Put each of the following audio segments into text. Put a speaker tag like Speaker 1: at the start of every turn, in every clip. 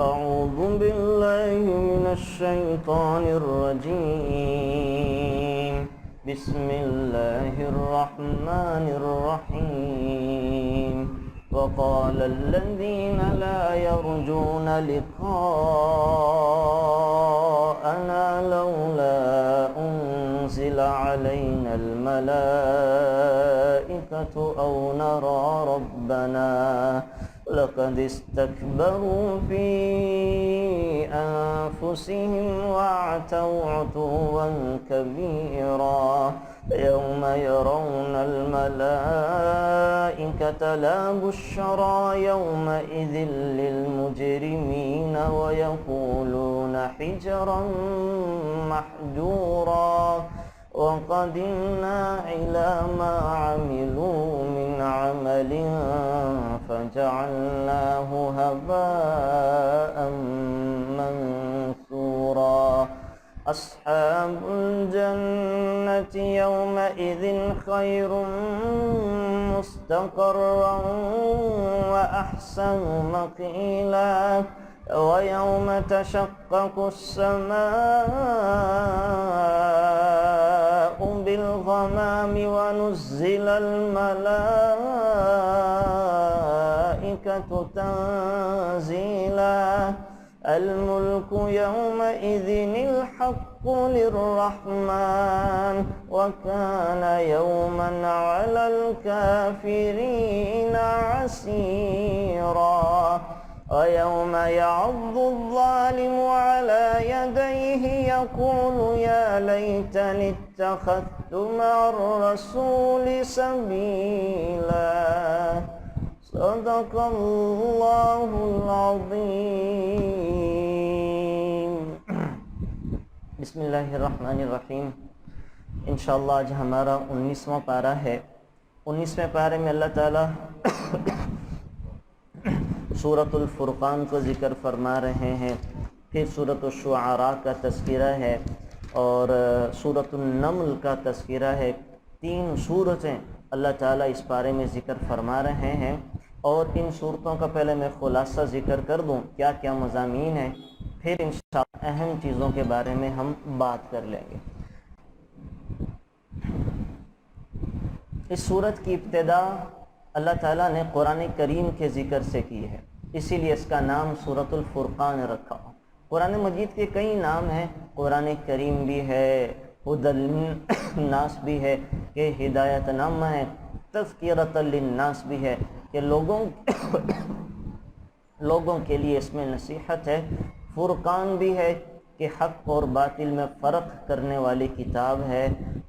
Speaker 1: أعوذ بالله من الشيطان الرجيم. بسم الله الرحمن الرحيم. وقال الذين لا يرجون لقاءنا لولا أنزل علينا الملائكة أو نرى ربنا لقد استكبروا في أنفسهم وعتوا عتوا كبيرا. يوم يرون الملائكة لا بشرى يومئذ للمجرمين ويقولون حجرا محجورا. وقدمنا إلى ما عملوا من عمل فجعلناه هباء منثورا. أصحاب الجنة يومئذ خير مستقرا وأحسن مقيلا. ويوم تشقق السماء بالغمام ونزل الملائكة تنزيلا. الملك يومئذ الحق للرحمن وكان يوما على الكافرين عسيرا. ويوم يعض الظالم على يديه يقول يا ليتني اتخذت مع الرسول سبيلا. صدق اللہ العظیم. بسم اللہ الرحمن الرحیم. انشاءاللہ آج ہمارا 19واں پارہ ہے. 19ویں پارے میں اللہ تعالیٰ سورۃ الفرقان کو ذکر فرما رہے ہیں، پھر سورۃ الشعراء کا تذکرہ ہے اور سورۃ النمل کا تذکرہ ہے. 3 صورتیں اللہ تعالیٰ اس پارے میں ذکر فرما رہے ہیں، اور ان صورتوں کا پہلے میں خلاصہ ذکر کر دوں کیا کیا مضامین ہیں، پھر انشاءاللہ اہم چیزوں کے بارے میں ہم بات کر لیں گے. اس صورت کی ابتدا اللہ تعالیٰ نے قرآن کریم کے ذکر سے کی ہے، اسی لیے اس کا نام سورۃ الفرقان رکھا. قرآن مجید کے کئی نام ہیں، قرآن کریم بھی ہے، ہدی للناس بھی ہے کہ ہدایت نامہ ہے، تذکرۃ للناس بھی ہے کہ لوگوں کے لیے اس میں نصیحت ہے. فرقان بھی ہے کہ حق اور باطل میں فرق کرنے والی کتاب ہے.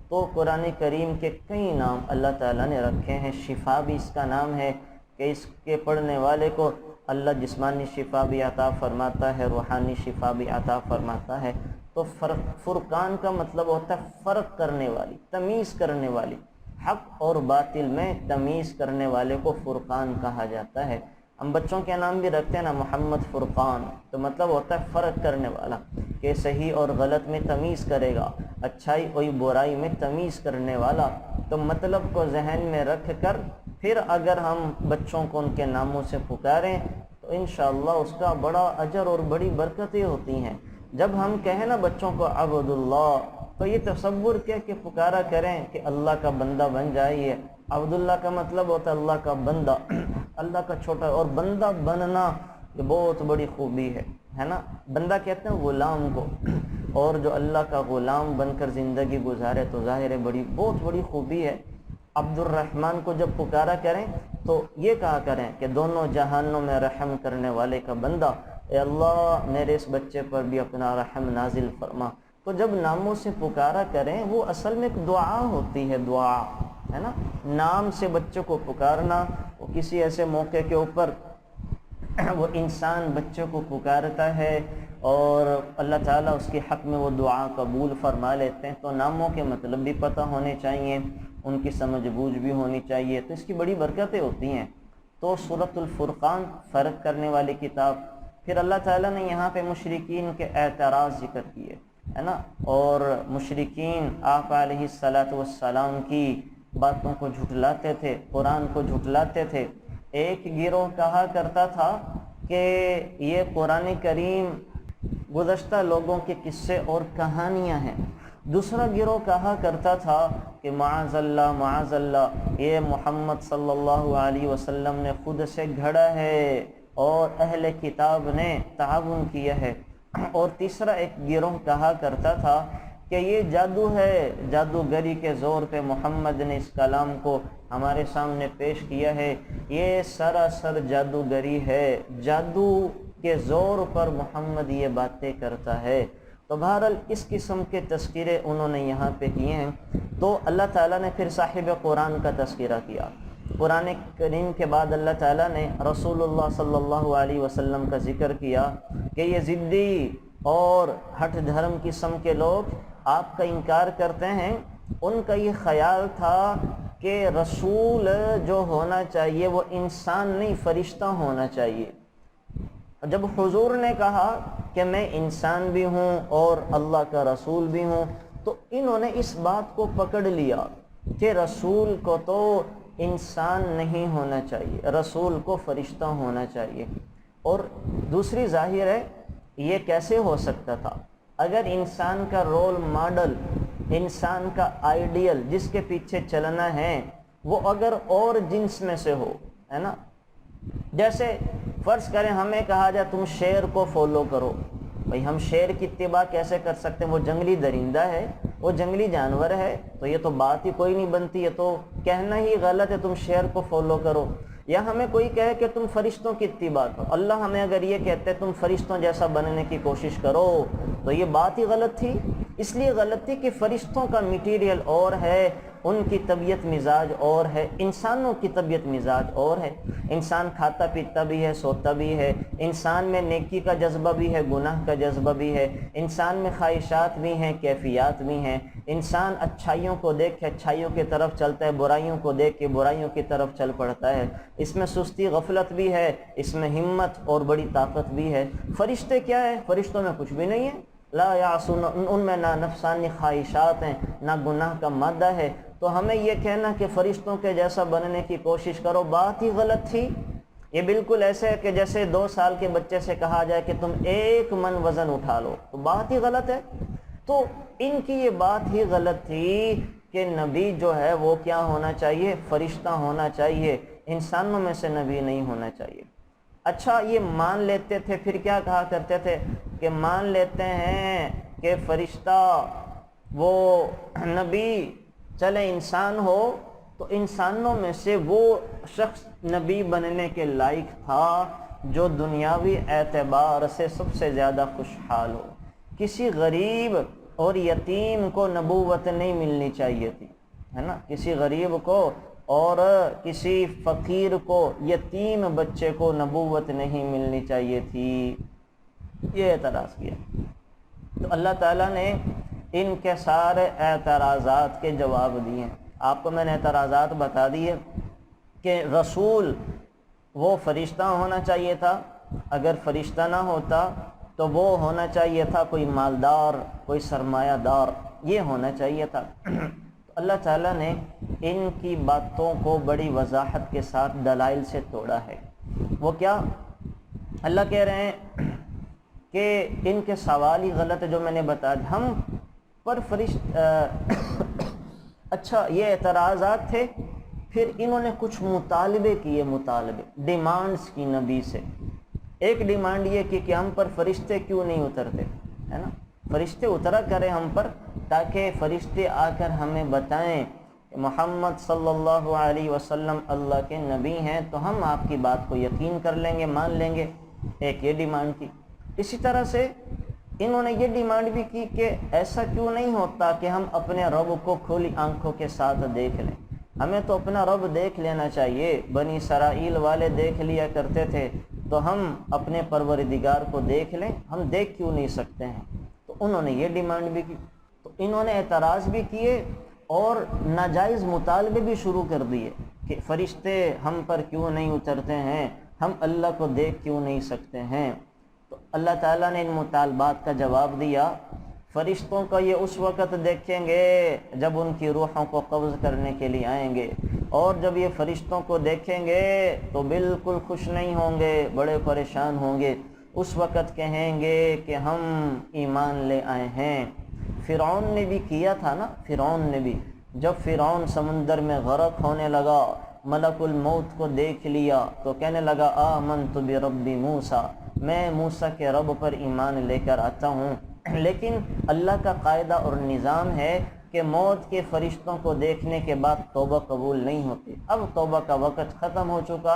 Speaker 1: تو قرآن کریم کے کئی نام اللہ تعالیٰ نے رکھے ہیں. شفا بھی اس کا نام ہے کہ اس کے پڑھنے والے کو اللہ جسمانی شفا بھی عطا فرماتا ہے، روحانی شفا بھی عطا فرماتا ہے. تو فرقان کا مطلب ہوتا ہے فرق کرنے والی، تمیز کرنے والی. حق اور باطل میں تمیز کرنے والے کو فرقان کہا جاتا ہے. ہم بچوں کے نام بھی رکھتے ہیں نا، محمد فرقان، تو مطلب ہوتا ہے فرق کرنے والا، کہ صحیح اور غلط میں تمیز کرے گا، اچھائی اور برائی میں تمیز کرنے والا. تو مطلب کو ذہن میں رکھ کر پھر اگر ہم بچوں کو ان کے ناموں سے پکاریں تو انشاءاللہ اس کا بڑا اجر اور بڑی برکتیں ہوتی ہیں. جب ہم کہیں نا بچوں کو عبد اللہ، تو یہ تصور کیا کہ پکارا کریں کہ اللہ کا بندہ بن جائیے. عبداللہ کا مطلب ہوتا ہے اللہ کا بندہ، اللہ کا چھوٹا، اور بندہ بننا یہ بہت بڑی خوبی ہے نا. بندہ کہتے ہیں غلام کو، اور جو اللہ کا غلام بن کر زندگی گزارے تو ظاہر ہے بہت بڑی خوبی ہے. عبد الرحمن کو جب پکارا کریں تو یہ کہا کریں کہ دونوں جہانوں میں رحم کرنے والے کا بندہ، اے اللہ میرے اس بچے پر بھی اپنا رحم نازل فرما. تو جب ناموں سے پکارا کریں وہ اصل میں ایک دعا ہوتی ہے، دعا ہے نا. نام سے بچوں کو پکارنا، وہ کسی ایسے موقع کے اوپر وہ انسان بچوں کو پکارتا ہے اور اللہ تعالیٰ اس کے حق میں وہ دعا قبول فرما لیتے ہیں. تو ناموں کے مطلب بھی پتہ ہونے چاہیے، ان کی سمجھ بوجھ بھی ہونی چاہیے، تو اس کی بڑی برکتیں ہوتی ہیں. تو سورۃ الفرقان فرق کرنے والی کتاب. پھر اللہ تعالیٰ نے یہاں پہ مشرکین کے اعتراض ذکر کیے ہے نا، اور مشرکین آپ علیہ السلام کی باتوں کو جھٹلاتے تھے، قرآن کو جھٹلاتے تھے. ایک گروہ کہا کرتا تھا کہ یہ قرآن کریم گزشتہ لوگوں کے قصے اور کہانیاں ہیں۔ دوسرا گروہ کہا کرتا تھا کہ معاذ اللہ یہ محمد صلی اللہ علیہ وسلم نے خود سے گھڑا ہے اور اہل کتاب نے تعاون کیا ہے۔ اور تیسرا ایک گروہ کہا کرتا تھا کہ یہ جادو ہے، جادوگری کے زور پہ محمد نے اس کلام کو ہمارے سامنے پیش کیا ہے، یہ سراسر جادوگری ہے، جادو کے زور پر محمد یہ باتیں کرتا ہے۔ تو بہرحال اس قسم کے تذکرے انہوں نے یہاں پہ کیے ہیں۔ تو اللہ تعالیٰ نے پھر صاحب قرآن کا تذکرہ کیا۔ قرآن کریم کے بعد اللہ تعالیٰ نے رسول اللہ صلی اللہ علیہ وسلم کا ذکر کیا کہ یہ ضدی اور ہٹ دھرم قسم کے لوگ آپ کا انکار کرتے ہیں۔ ان کا یہ خیال تھا کہ رسول جو ہونا چاہیے وہ انسان نہیں فرشتہ ہونا چاہیے۔ جب حضور نے کہا کہ میں انسان بھی ہوں اور اللہ کا رسول بھی ہوں، تو انہوں نے اس بات کو پکڑ لیا کہ رسول کو تو انسان نہیں ہونا چاہیے، رسول کو فرشتہ ہونا چاہیے۔ اور دوسری ظاہر ہے یہ کیسے ہو سکتا تھا؟ اگر انسان کا رول ماڈل، انسان کا آئیڈیل جس کے پیچھے چلنا ہے وہ اگر اور جنس میں سے ہو، ہے نا، جیسے فرض کریں ہمیں کہا جائے تم شیر کو فالو کرو، بھئی ہم شیر کی اتباع کیسے کر سکتے ہیں؟ وہ جنگلی درندہ ہے، وہ جنگلی جانور ہے، تو یہ تو بات ہی کوئی نہیں بنتی، یہ تو کہنا ہی غلط ہے تم شیر کو فالو کرو۔ یا ہمیں کوئی کہے کہ تم فرشتوں کی اتباع کرو، اللہ ہمیں اگر یہ کہتے تم فرشتوں جیسا بننے کی کوشش کرو، تو یہ بات ہی غلط تھی۔ اس لیے غلط تھی کہ فرشتوں کا میٹیریل اور ہے، ان کی طبیعت مزاج اور ہے، انسانوں کی طبیعت مزاج اور ہے۔ انسان کھاتا پیتا بھی ہے، سوتا بھی ہے، انسان میں نیکی کا جذبہ بھی ہے، گناہ کا جذبہ بھی ہے، انسان میں خواہشات بھی ہیں، کیفیات بھی ہیں۔ انسان اچھائیوں کو دیکھ کے اچھائیوں کی طرف چلتا ہے، برائیوں کو دیکھ کے برائیوں کی طرف چل پڑتا ہے۔ اس میں سستی غفلت بھی ہے، اس میں ہمت اور بڑی طاقت بھی ہے۔ فرشتے کیا ہے؟ فرشتوں میں کچھ بھی نہیں ہے، لا یعصون، ان میں نہ نفسانی خواہشات ہیں نہ گناہ کا مادہ ہے۔ تو ہمیں یہ کہنا کہ فرشتوں کے جیسا بننے کی کوشش کرو، بات ہی غلط تھی۔ یہ بالکل ایسے ہے کہ جیسے 2 سال کے بچے سے کہا جائے کہ تم 1 من وزن اٹھا لو، تو بات ہی غلط ہے۔ تو ان کی یہ بات ہی غلط تھی کہ نبی جو ہے وہ کیا ہونا چاہیے؟ فرشتہ ہونا چاہیے، انسانوں میں سے نبی نہیں ہونا چاہیے۔ اچھا یہ مان لیتے تھے، پھر کیا کہا کرتے تھے کہ مان لیتے ہیں کہ فرشتہ وہ نبی چلے انسان ہو، تو انسانوں میں سے وہ شخص نبی بننے کے لائق تھا جو دنیاوی اعتبار سے سب سے زیادہ خوشحال ہو۔ کسی غریب اور یتیم کو نبوت نہیں ملنی چاہیے تھی، ہے نا، کسی غریب کو اور کسی فقیر کو، یتیم بچے کو نبوت نہیں ملنی چاہیے تھی، یہ اعتراض کیا۔ تو اللہ تعالیٰ نے ان کے سارے اعتراضات کے جواب دیے ہیں۔ آپ کو میں نے اعتراضات بتا دیے کہ رسول وہ فرشتہ ہونا چاہیے تھا، اگر فرشتہ نہ ہوتا تو وہ ہونا چاہیے تھا کوئی مالدار، کوئی سرمایہ دار، یہ ہونا چاہیے تھا۔ اللہ تعالیٰ نے ان کی باتوں کو بڑی وضاحت کے ساتھ دلائل سے توڑا ہے۔ وہ کیا؟ اللہ کہہ رہے ہیں کہ ان کے سوال ہی غلط ہے جو میں نے بتا دیا، ہم پر اچھا یہ اعتراضات تھے، پھر انہوں نے کچھ مطالبے کیے، ڈیمانڈز کی نبی سے۔ ایک ڈیمانڈ یہ کی کہ ہم پر فرشتے کیوں نہیں اترتے، ہے نا، فرشتے اترا کریں ہم پر، تاکہ فرشتے آ کر ہمیں بتائیں کہ محمد صلی اللہ علیہ وسلم اللہ کے نبی ہیں، تو ہم آپ کی بات کو یقین کر لیں گے، مان لیں گے۔ ایک یہ ڈیمانڈ کی۔ اسی طرح سے انہوں نے یہ ڈیمانڈ بھی کی کہ ایسا کیوں نہیں ہوتا کہ ہم اپنے رب کو کھلی آنکھوں کے ساتھ دیکھ لیں، ہمیں تو اپنا رب دیکھ لینا چاہیے، بنی اسرائیل والے دیکھ لیا کرتے تھے، تو ہم اپنے پروردگار کو دیکھ لیں، ہم دیکھ کیوں نہیں سکتے ہیں؟ تو انہوں نے یہ ڈیمانڈ بھی کی۔ تو انہوں نے اعتراض بھی کیے اور ناجائز مطالبے بھی شروع کر دیے کہ فرشتے ہم پر کیوں نہیں اترتے ہیں، ہم اللہ کو دیکھ کیوں نہیں سکتے ہیں۔ تو اللہ تعالیٰ نے ان مطالبات کا جواب دیا، فرشتوں کو یہ اس وقت دیکھیں گے جب ان کی روحوں کو قبض کرنے کے لیے آئیں گے، اور جب یہ فرشتوں کو دیکھیں گے تو بالکل خوش نہیں ہوں گے، بڑے پریشان ہوں گے۔ اس وقت کہیں گے کہ ہم ایمان لے آئے ہیں۔ فرعون نے بھی کیا تھا نا، فرعون نے بھی جب فرعون سمندر میں غرق ہونے لگا، ملک الموت کو دیکھ لیا تو کہنے لگا آمنت برب موسیٰ، میں موسیٰ کے رب پر ایمان لے کر آتا ہوں۔ لیکن اللہ کا قاعدہ اور نظام ہے کہ موت کے فرشتوں کو دیکھنے کے بعد توبہ قبول نہیں ہوتی۔ اب توبہ کا وقت ختم ہو چکا،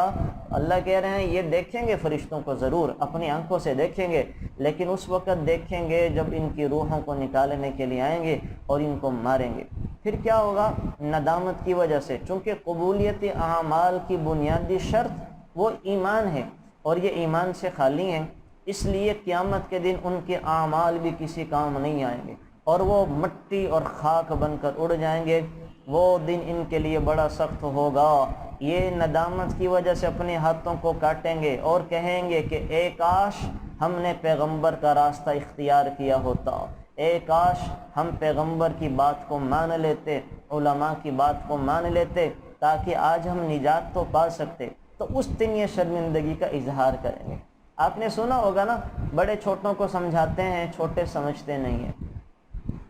Speaker 1: اللہ کہہ رہے ہیں یہ دیکھیں گے فرشتوں کو، ضرور اپنی آنکھوں سے دیکھیں گے، لیکن اس وقت دیکھیں گے جب ان کی روحوں کو نکالنے کے لیے آئیں گے اور ان کو ماریں گے۔ پھر کیا ہوگا؟ ندامت کی وجہ سے، چونکہ قبولیت اعمال کی بنیادی شرط وہ ایمان ہے اور یہ ایمان سے خالی ہیں، اس لیے قیامت کے دن ان کے اعمال بھی کسی کام نہیں آئیں گے اور وہ مٹی اور خاک بن کر اڑ جائیں گے۔ وہ دن ان کے لیے بڑا سخت ہوگا۔ یہ ندامت کی وجہ سے اپنے ہاتھوں کو کاٹیں گے اور کہیں گے کہ اے کاش ہم نے پیغمبر کا راستہ اختیار کیا ہوتا، اے کاش ہم پیغمبر کی بات کو مان لیتے، علماء کی بات کو مان لیتے، تاکہ آج ہم نجات تو پا سکتے۔ تو اس دن یہ شرمندگی کا اظہار کریں گے۔ آپ نے سنا ہوگا نا، بڑے چھوٹوں کو سمجھاتے ہیں، چھوٹے سمجھتے نہیں ہیں،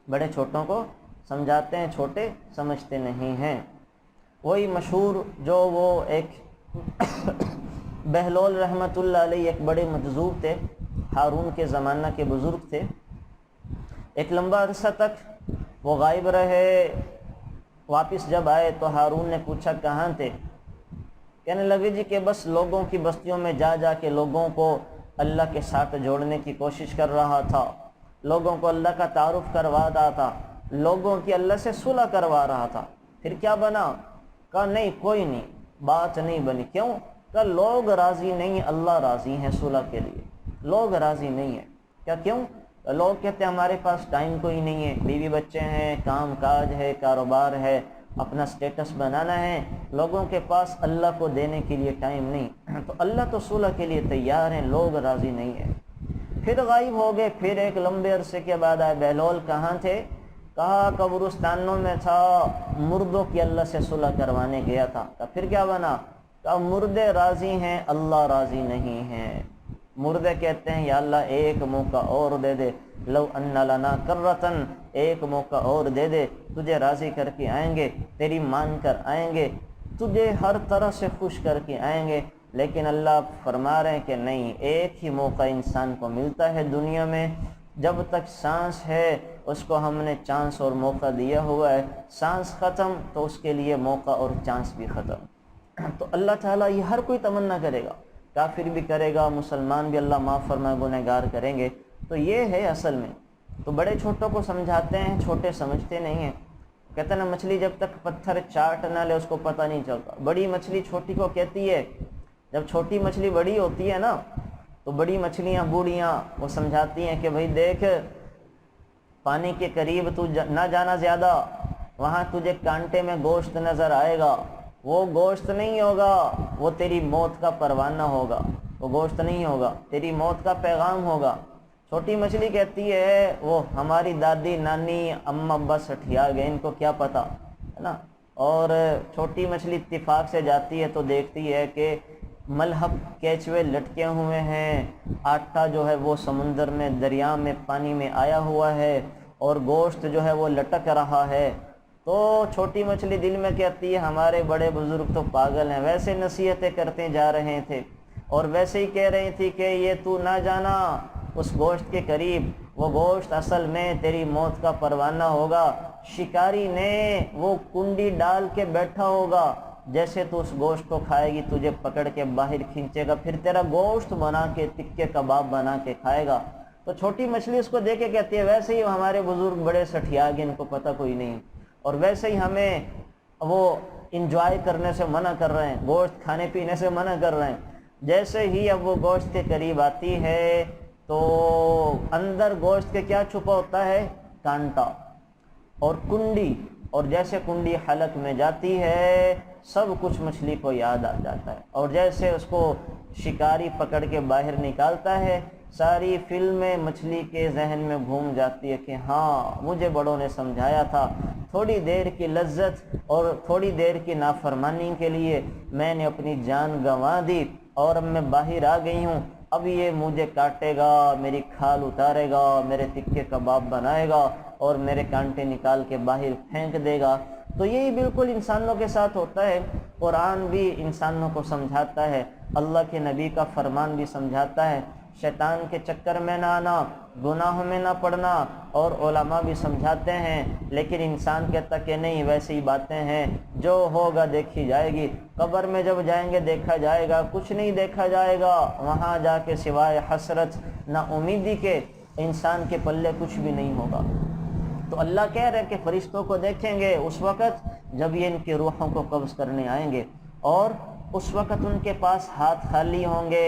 Speaker 1: بڑے چھوٹوں کو سمجھاتے ہیں، چھوٹے سمجھتے نہیں ہیں۔ وہی مشہور جو وہ ایک بہلول رحمۃ اللہ علیہ ایک بڑے مجذوب تھے، ہارون کے زمانہ کے بزرگ تھے، ایک لمبا عرصہ تک وہ غائب رہے۔ واپس جب آئے تو ہارون نے پوچھا کہاں تھے؟ کہنے لگے جی کہ بس لوگوں کی بستیوں میں جا جا کے لوگوں کو اللہ کے ساتھ جوڑنے کی کوشش کر رہا تھا، لوگوں کو اللہ کا تعارف کروا رہا تھا، لوگوں کی اللہ سے صلح کروا رہا تھا۔ پھر کیا بنا؟ کہا نہیں کوئی نہیں، بات نہیں بنی۔ کیوں؟ کہا لوگ راضی نہیں، اللہ راضی ہیں صلح کے لیے، لوگ راضی نہیں ہیں۔ کیا کیوں؟ لوگ کہتے ہیں ہمارے پاس ٹائم کوئی نہیں ہے، بیوی بچے ہیں، کام کاج ہے، کاروبار ہے، اپنا سٹیٹس بنانا ہے، لوگوں کے پاس اللہ کو دینے کے لیے ٹائم نہیں۔ تو اللہ تو صلح کے لیے تیار ہیں، لوگ راضی نہیں ہیں۔ پھر غائب ہو گئے۔ پھر ایک لمبے عرصے کے بعد آئے۔ بہلول کہاں تھے؟ کہا قبرستانوں میں تھا، مردوں کی اللہ سے صلح کروانے گیا تھا۔ کہا پھر کیا بنا؟ کہا مردے راضی ہیں، اللہ راضی نہیں ہیں۔ مردے کہتے ہیں یا اللہ ایک موقع اور دے دے، لو ان لنا کرتن، ایک موقع اور دے دے، تجھے راضی کر کے آئیں گے، تیری مان کر آئیں گے، تجھے ہر طرح سے خوش کر کے آئیں گے۔ لیکن اللہ فرما رہے ہیں کہ نہیں، ایک ہی موقع انسان کو ملتا ہے دنیا میں، جب تک سانس ہے اس کو ہم نے چانس اور موقع دیا ہوا ہے، سانس ختم تو اس کے لیے موقع اور چانس بھی ختم۔ تو اللہ تعالیٰ یہ ہر کوئی تمنا کرے گا، کافر بھی کرے گا، مسلمان بھی اللہ معاف فرمائے گنہگار کریں گے۔ تو یہ ہے اصل میں۔ تو بڑے چھوٹوں کو سمجھاتے ہیں، چھوٹے سمجھتے نہیں ہیں۔ کہتے ہیں نا مچھلی جب تک پتھر چاٹ نہ لے اس کو پتہ نہیں چلتا۔ بڑی مچھلی چھوٹی کو کہتی ہے، جب چھوٹی مچھلی بڑی ہوتی ہے نا تو بڑی مچھلیاں بوڑھیاں وہ سمجھاتی ہیں کہ بھائی دیکھ، پانی کے قریب تو نہ جانا زیادہ، وہاں تجھے کانٹے میں گوشت نظر آئے گا، وہ گوشت نہیں ہوگا، وہ تیری موت کا پروانہ ہوگا، وہ گوشت نہیں ہوگا، تیری موت کا پیغام ہوگا۔ چھوٹی مچھلی کہتی ہے وہ ہماری دادی نانی اماں ابا سٹھیا گئے، ان کو کیا پتہ ہے نا۔ اور چھوٹی مچھلی اتفاق سے جاتی ہے تو دیکھتی ہے کہ ملحق کیچوے لٹکے ہوئے ہیں، آٹا جو ہے وہ سمندر میں دریا میں پانی میں آیا ہوا ہے اور گوشت جو ہے وہ لٹک رہا ہے۔ تو چھوٹی مچھلی دل میں کہتی ہے ہمارے بڑے بزرگ تو پاگل ہیں، ویسے نصیحتیں کرتے جا رہے تھے اور ویسے ہی کہہ رہی تھی کہ یہ تو نہ جانا اس گوشت کے قریب، وہ گوشت اصل میں تیری موت کا پروانہ ہوگا۔ شکاری نے وہ کنڈی ڈال کے بیٹھا ہوگا، جیسے تو اس گوشت کو کھائے گی تجھے پکڑ کے باہر کھینچے گا، پھر تیرا گوشت بنا کے ٹکے کباب بنا کے کھائے گا۔ تو چھوٹی مچھلی اس کو دیکھ کے کہتی ہے ویسے ہی ہمارے بزرگ بڑے سٹھیا گئے، ان کو پتہ کوئی نہیں، اور ویسے ہی ہمیں وہ انجوائے کرنے سے منع کر رہے ہیں، گوشت کھانے پینے سے منع کر رہے ہیں۔ جیسے ہی اب وہ گوشت کے قریب آتی ہے تو اندر گوشت کے کیا چھپا ہوتا ہے؟ کانٹا اور کنڈی، اور جیسے کنڈی حلق میں جاتی ہے سب کچھ مچھلی کو یاد آ جاتا ہے، اور جیسے اس کو شکاری پکڑ کے باہر نکالتا ہے ساری فلمیں مچھلی کے ذہن میں گھوم جاتی ہے کہ ہاں مجھے بڑوں نے سمجھایا تھا، تھوڑی دیر کی لذت اور تھوڑی دیر کی نافرمانی کے لیے میں نے اپنی جان گنوا دی اور اب میں باہر آ گئی ہوں، اب یہ مجھے کاٹے گا، میری کھال اتارے گا، میرے تکے کباب بنائے گا اور میرے کانٹے نکال کے باہر پھینک دے گا۔ تو یہی بالکل انسانوں کے ساتھ ہوتا ہے۔ قرآن بھی انسانوں کو سمجھاتا ہے، اللہ کے نبی کا فرمان بھی سمجھاتا ہے، شیطان کے چکر میں نہ آنا، گناہوں میں نہ پڑنا، اور علماء بھی سمجھاتے ہیں، لیکن انسان کہتا کہ نہیں ویسی باتیں ہیں، جو ہوگا دیکھی جائے گی، قبر میں جب جائیں گے دیکھا جائے گا، کچھ نہیں دیکھا جائے گا وہاں جا کے سوائے حسرت نہ امیدی کے، انسان کے پلے کچھ بھی نہیں ہوگا۔ تو اللہ کہہ رہے کہ فرشتوں کو دیکھیں گے اس وقت جب یہ ان کی روحوں کو قبض کرنے آئیں گے، اور اس وقت ان کے پاس ہاتھ خالی ہوں گے،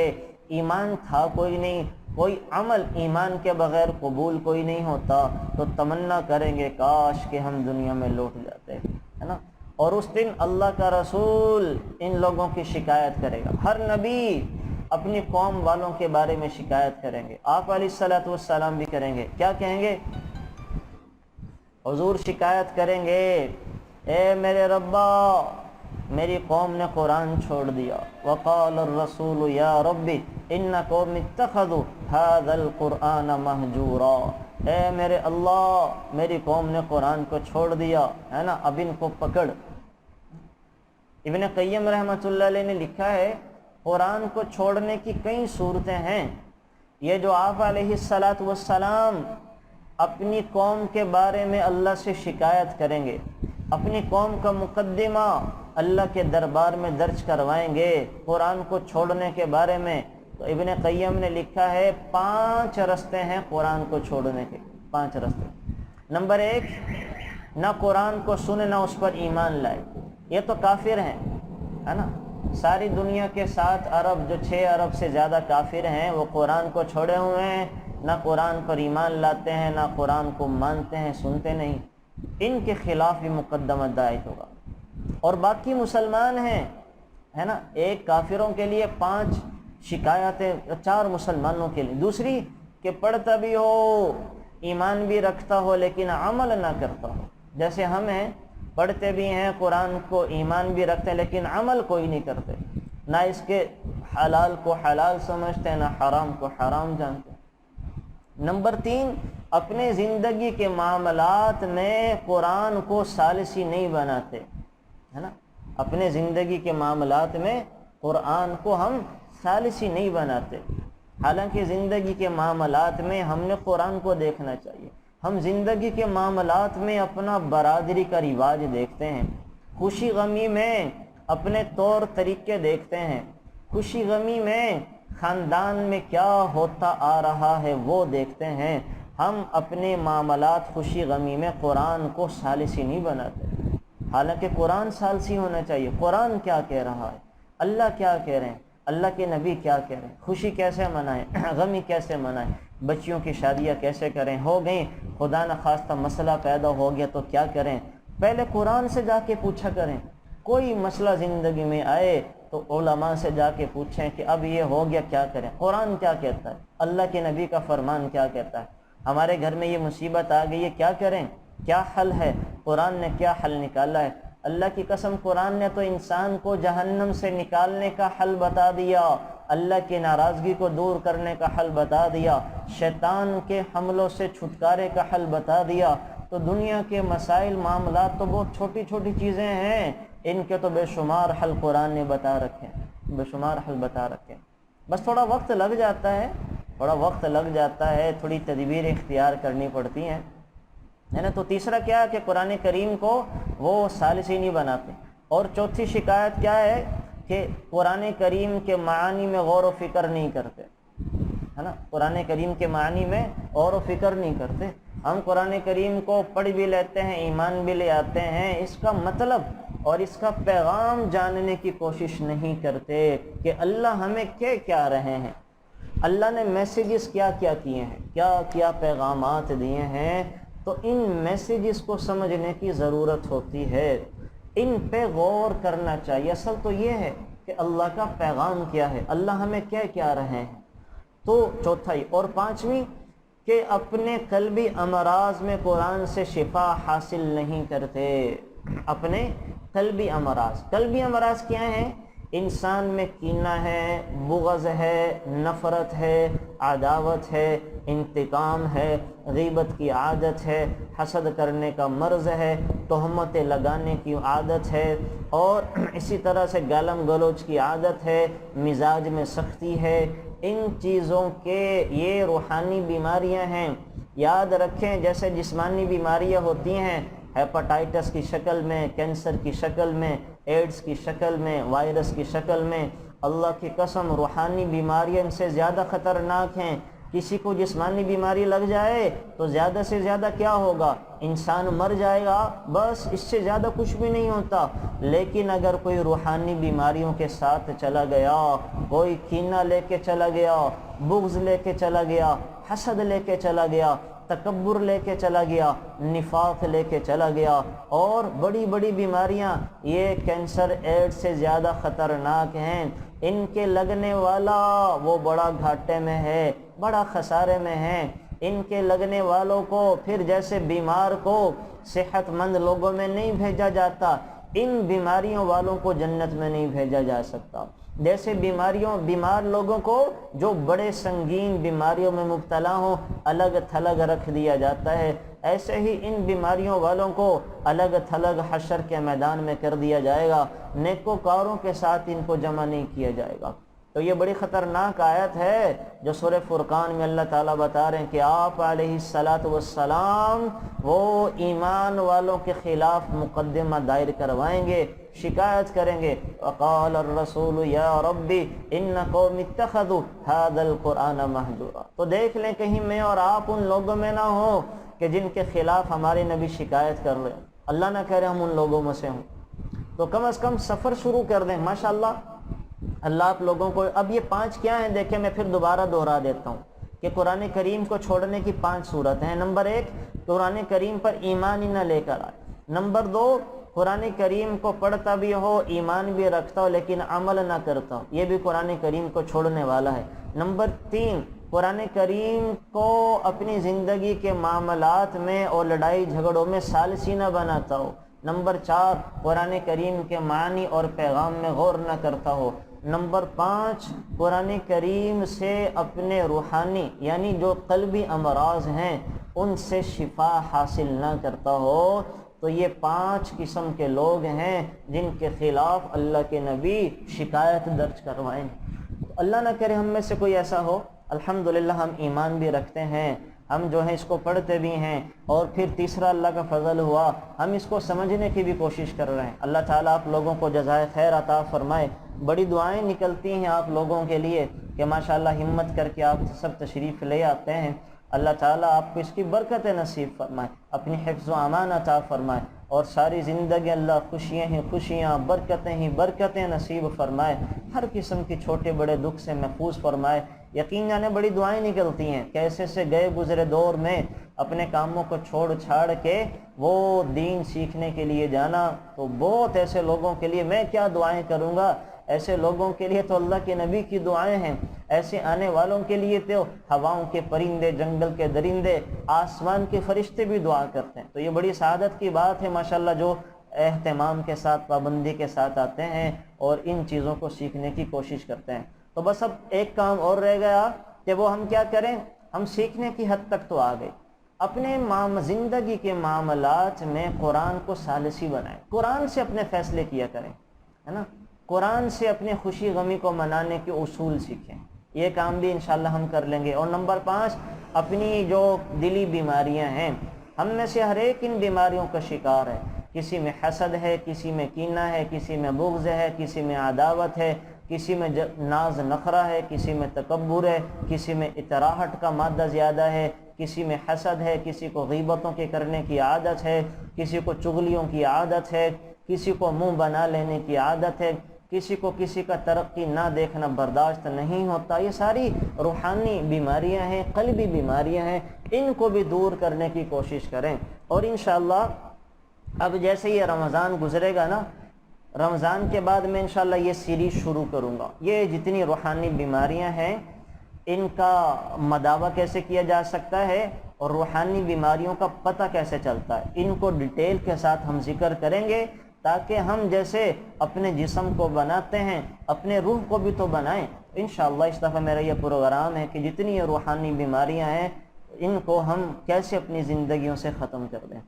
Speaker 1: ایمان تھا کوئی نہیں، کوئی عمل ایمان کے بغیر قبول کوئی نہیں ہوتا، تو تمنا کریں گے کاش کہ ہم دنیا میں لوٹ جاتے، ہے نا۔ اور اس دن اللہ کا رسول ان لوگوں کی شکایت کرے گا، ہر نبی اپنی قوم والوں کے بارے میں شکایت کریں گے، آپ علیہ الصلوۃ والسلام بھی کریں گے، کیا کہیں گے؟ حضور شکایت کریں گے، اے میرے ربا میری قوم نے قرآن چھوڑ دیا، وقال الرسول یا ربی ان قوم اتخذوا هذا القرآن مہجورا، اے میرے اللہ میری قوم نے قرآن کو چھوڑ دیا، ہے نا، اب ان کو پکڑ۔ ابن قیم رحمۃ اللہ علیہ نے لکھا ہے قرآن کو چھوڑنے کی کئی صورتیں ہیں۔ یہ جو آپ علیہ الصلاۃ والسلام اپنی قوم کے بارے میں اللہ سے شکایت کریں گے، اپنی قوم کا مقدمہ اللہ کے دربار میں درج کروائیں گے قرآن کو چھوڑنے کے بارے میں، تو ابن قیم نے لکھا ہے 5 رستے ہیں قرآن کو چھوڑنے کے، 5 رستے۔ نمبر 1، نہ قرآن کو سنے نہ اس پر ایمان لائے، یہ تو کافر ہیں، ہے نا۔ ساری دنیا کے 7 ارب جو 6 ارب سے زیادہ کافر ہیں وہ قرآن کو چھوڑے ہوئے ہیں، نہ قرآن پر ایمان لاتے ہیں، نہ قرآن کو مانتے ہیں، سنتے نہیں، ان کے خلاف بھی مقدمہ دائر ہوگا۔ اور باقی مسلمان ہیں، ہے نا، ایک کافروں کے لیے 5 شکایتیں، 4 مسلمانوں کے لیے۔ دوسری کہ پڑھتا بھی ہو، ایمان بھی رکھتا ہو لیکن عمل نہ کرتا ہو، جیسے ہم ہیں، پڑھتے بھی ہیں قرآن کو، ایمان بھی رکھتے ہیں لیکن عمل کوئی نہیں کرتے، نہ اس کے حلال کو حلال سمجھتے ہیں، نہ حرام کو حرام جانتے ہیں۔ نمبر 3، اپنے زندگی کے معاملات میں قرآن کو ثالثی نہیں بناتے، ہے نا، اپنے زندگی کے معاملات میں قرآن کو ہم ثالثی نہیں بناتے، حالانکہ زندگی کے معاملات میں ہم نے قرآن کو دیکھنا چاہیے۔ ہم زندگی کے معاملات میں اپنا برادری کا رواج دیکھتے ہیں، خوشی غمی میں اپنے طور طریقے دیکھتے ہیں، خوشی غمی میں خاندان میں کیا ہوتا آ رہا ہے وہ دیکھتے ہیں۔ ہم اپنے معاملات خوشی غمی میں قرآن کو ثالثی نہیں بناتے، حالانکہ قرآن ثالثی ہونا چاہیے۔ قرآن کیا کہہ رہا ہے، اللہ کیا کہہ رہے ہیں، اللہ کے نبی کیا کہہ رہے ہیں، خوشی کیسے منائیں، غمی کیسے منائیں، بچیوں کی شادیاں کیسے کریں، ہو گئیں خدا نخواستہ مسئلہ پیدا ہو گیا تو کیا کریں، پہلے قرآن سے جا کے پوچھا کریں۔ کوئی مسئلہ زندگی میں آئے تو علماء سے جا کے پوچھیں کہ اب یہ ہو گیا کیا کریں، قرآن کیا کہتا ہے، اللہ کے نبی کا فرمان کیا کہتا ہے، ہمارے گھر میں یہ مصیبت آ گئی ہے کیا کریں، کیا حل ہے، قرآن نے کیا حل نکالا ہے۔ اللہ کی قسم قرآن نے تو انسان کو جہنم سے نکالنے کا حل بتا دیا، اللہ کی ناراضگی کو دور کرنے کا حل بتا دیا، شیطان کے حملوں سے چھٹکارے کا حل بتا دیا۔ تو دنیا کے مسائل معاملات تو بہت چھوٹی چھوٹی چیزیں ہیں، ان کے تو بے شمار حل قرآن نے بتا رکھے، بے شمار حل بتا رکھے۔ بس تھوڑا وقت لگ جاتا ہے، تھوڑا وقت لگ جاتا ہے، تھوڑی تدبیر اختیار کرنی پڑتی ہیں، ہے نا۔ تو تیسرا کیا ہے کہ قرآن کریم کو وہ ثالثی نہیں بناتے۔ اور چوتھی شکایت کیا ہے کہ قرآن کریم کے معانی میں غور و فکر نہیں کرتے، ہے نا، قرآن کریم کے معنی میں غور و فکر نہیں کرتے۔ ہم قرآن کریم کو پڑھ بھی لیتے ہیں، ایمان بھی لے آتے ہیں، اس کا مطلب اور اس کا پیغام جاننے کی کوشش نہیں کرتے کہ اللہ ہمیں کہہ کیا رہے ہیں، اللہ نے میسیجز کیا کیا کیے ہیں، کیا کیا پیغامات دیے ہیں۔ تو ان میسیجز کو سمجھنے کی ضرورت ہوتی ہے، ان پہ غور کرنا چاہیے۔ اصل تو یہ ہے کہ اللہ کا پیغام کیا ہے، اللہ ہمیں کہہ کیا رہے ہیں۔ تو چوتھائی، اور پانچویں کہ اپنے قلبی امراض میں قرآن سے شفا حاصل نہیں کرتے۔ اپنے قلبی امراض کیا ہیں؟ انسان میں کینہ ہے، بغض ہے، نفرت ہے، عداوت ہے، انتقام ہے، غیبت کی عادت ہے، حسد کرنے کا مرض ہے، تہمتیں لگانے کی عادت ہے، اور اسی طرح سے گالم گلوچ کی عادت ہے، مزاج میں سختی ہے۔ ان چیزوں کے یہ روحانی بیماریاں ہیں۔ یاد رکھیں جیسے جسمانی بیماریاں ہوتی ہیں ہیپاٹائٹس کی شکل میں، کینسر کی شکل میں، ایڈز کی شکل میں، وائرس کی شکل میں، اللہ کی قسم روحانی بیماریاں ان سے زیادہ خطرناک ہیں۔ کسی کو جسمانی بیماری لگ جائے تو زیادہ سے زیادہ کیا ہوگا؟ انسان مر جائے گا، بس، اس سے زیادہ کچھ بھی نہیں ہوتا۔ لیکن اگر کوئی روحانی بیماریوں کے ساتھ چلا گیا، کوئی کینہ لے کے چلا گیا، بغض لے کے چلا گیا، حسد لے کے چلا گیا، تکبر لے کے چلا گیا، نفاق لے کے چلا گیا، اور بڑی بڑی بیماریاں، یہ کینسر ایڈز سے زیادہ خطرناک ہیں۔ ان کے لگنے والا وہ بڑا گھاٹے میں ہے، بڑا خسارے میں ہے۔ ان کے لگنے والوں کو پھر جیسے بیمار کو صحت مند لوگوں میں نہیں بھیجا جاتا، ان بیماریوں والوں کو جنت میں نہیں بھیجا جا سکتا۔ جیسے بیمار لوگوں کو جو بڑے سنگین بیماریوں میں مبتلا ہوں الگ تھلگ رکھ دیا جاتا ہے، ایسے ہی ان بیماریوں والوں کو الگ تھلگ حشر کے میدان میں کر دیا جائے گا، نیکوکاروں کے ساتھ ان کو جمع نہیں کیا جائے گا۔ تو یہ بڑی خطرناک آیت ہے جو سورہ فرقان میں اللہ تعالیٰ بتا رہے ہیں کہ آپ علیہ السلام وہ ایمان والوں کے خلاف مقدمہ دائر کروائیں گے، شکایت کریں گے۔ وقال الرسول یا ربی ان قوم اتخذوا هذا القرآن مہجورا۔ تو دیکھ لیں کہیں میں اور آپ ان لوگوں میں نہ ہوں کہ جن کے خلاف ہمارے نبی شکایت کر رہے ہیں، اللہ نہ کرے ہم ان لوگوں میں سے ہوں۔ تو کم از کم سفر شروع کر دیں۔ ماشاءاللہ اللہ آپ لوگوں کو، اب یہ 5 کیا ہیں دیکھیں، میں پھر دوبارہ دہرا دیتا ہوں کہ قرآن کریم کو چھوڑنے کی 5 صورتیں ہیں۔ نمبر 1، قرآن کریم پر ایمان ہی نہ لے کر آئے۔ نمبر 2، قرآن کریم کو پڑھتا بھی ہو، ایمان بھی رکھتا ہو لیکن عمل نہ کرتا ہو، یہ بھی قرآن کریم کو چھوڑنے والا ہے۔ نمبر 3، قرآن کریم کو اپنی زندگی کے معاملات میں اور لڑائی جھگڑوں میں ثالثی نہ بناتا ہو۔ نمبر 4، قرآن کریم کے معنی اور پیغام میں غور نہ کرتا ہو۔ نمبر 5، قرآن کریم سے اپنے روحانی یعنی جو قلبی امراض ہیں ان سے شفا حاصل نہ کرتا ہو۔ تو یہ 5 قسم کے لوگ ہیں جن کے خلاف اللہ کے نبی شکایت درج کروائیں۔ اللہ نہ کرے ہم میں سے کوئی ایسا ہو۔ الحمدللہ ہم ایمان بھی رکھتے ہیں، ہم جو ہے اس کو پڑھتے بھی ہیں، اور پھر تیسرا اللہ کا فضل ہوا ہم اس کو سمجھنے کی بھی کوشش کر رہے ہیں۔ اللہ تعالیٰ آپ لوگوں کو جزائے خیر عطا فرمائے۔ بڑی دعائیں نکلتی ہیں آپ لوگوں کے لیے کہ ماشاءاللہ ہمت کر کے آپ سب تشریف لے آتے ہیں۔ اللہ تعالیٰ آپ کو اس کی برکت نصیب فرمائے، اپنی حفظ و امان عطا فرمائے، اور ساری زندگی اللہ خوشیاں ہی خوشیاں، برکتیں ہی برکتیں نصیب فرمائے، ہر قسم کی چھوٹے بڑے دکھ سے محفوظ فرمائے۔ یقین جانے بڑی دعائیں نکلتی ہیں، کیسے سے گئے گزرے دور میں اپنے کاموں کو چھوڑ چھاڑ کے وہ دین سیکھنے کے لیے جانا، تو بہت ایسے لوگوں کے لیے میں کیا دعائیں کروں گا، ایسے لوگوں کے لیے تو اللہ کے نبی کی دعائیں ہیں۔ ایسے آنے والوں کے لیے تو ہواؤں کے پرندے، جنگل کے درندے، آسمان کے فرشتے بھی دعا کرتے ہیں۔ تو یہ بڑی سعادت کی بات ہے ماشاءاللہ جو اہتمام کے ساتھ، پابندی کے ساتھ آتے ہیں اور ان چیزوں کو سیکھنے کی کوشش کرتے ہیں۔ تو بس اب ایک کام اور رہ گیا کہ وہ ہم کیا کریں، ہم سیکھنے کی حد تک تو آ گئے، اپنے زندگی کے معاملات میں قرآن کو ثالثی بنائیں، قرآن سے اپنے فیصلے کیا کریں، ہے نا، قرآن سے اپنے خوشی غمی کو منانے کے اصول سیکھیں۔ یہ کام بھی انشاءاللہ ہم کر لیں گے۔ اور نمبر 5، اپنی جو دلی بیماریاں ہیں، ہم میں سے ہر ایک ان بیماریوں کا شکار ہے۔ کسی میں حسد ہے، کسی میں کینہ ہے، کسی میں بغض ہے، کسی میں عداوت ہے، کسی میں ناز نخرہ ہے، کسی میں تکبر ہے، کسی میں اطراحت کا مادہ زیادہ ہے، کسی میں حسد ہے، کسی کو غیبتوں کے کرنے کی عادت ہے، کسی کو چغلیوں کی عادت ہے، کسی کو منہ بنا لینے کی عادت ہے، کسی کو کسی کا ترقی نہ دیکھنا برداشت نہیں ہوتا۔ یہ ساری روحانی بیماریاں ہیں، قلبی بیماریاں ہیں، ان کو بھی دور کرنے کی کوشش کریں۔ اور انشاءاللہ اب جیسے یہ رمضان گزرے گا نا، رمضان کے بعد میں انشاءاللہ یہ سیریز شروع کروں گا۔ یہ جتنی روحانی بیماریاں ہیں ان کا مداوع کیسے کیا جا سکتا ہے اور روحانی بیماریوں کا پتہ کیسے چلتا ہے، ان کو ڈیٹیل کے ساتھ ہم ذکر کریں گے، تاکہ ہم جیسے اپنے جسم کو بناتے ہیں اپنے روح کو بھی تو بنائیں۔ انشاءاللہ اس دفعہ میرا یہ پروگرام ہے کہ جتنی یہ روحانی بیماریاں ہیں ان کو ہم کیسے اپنی زندگیوں سے ختم کر دیں۔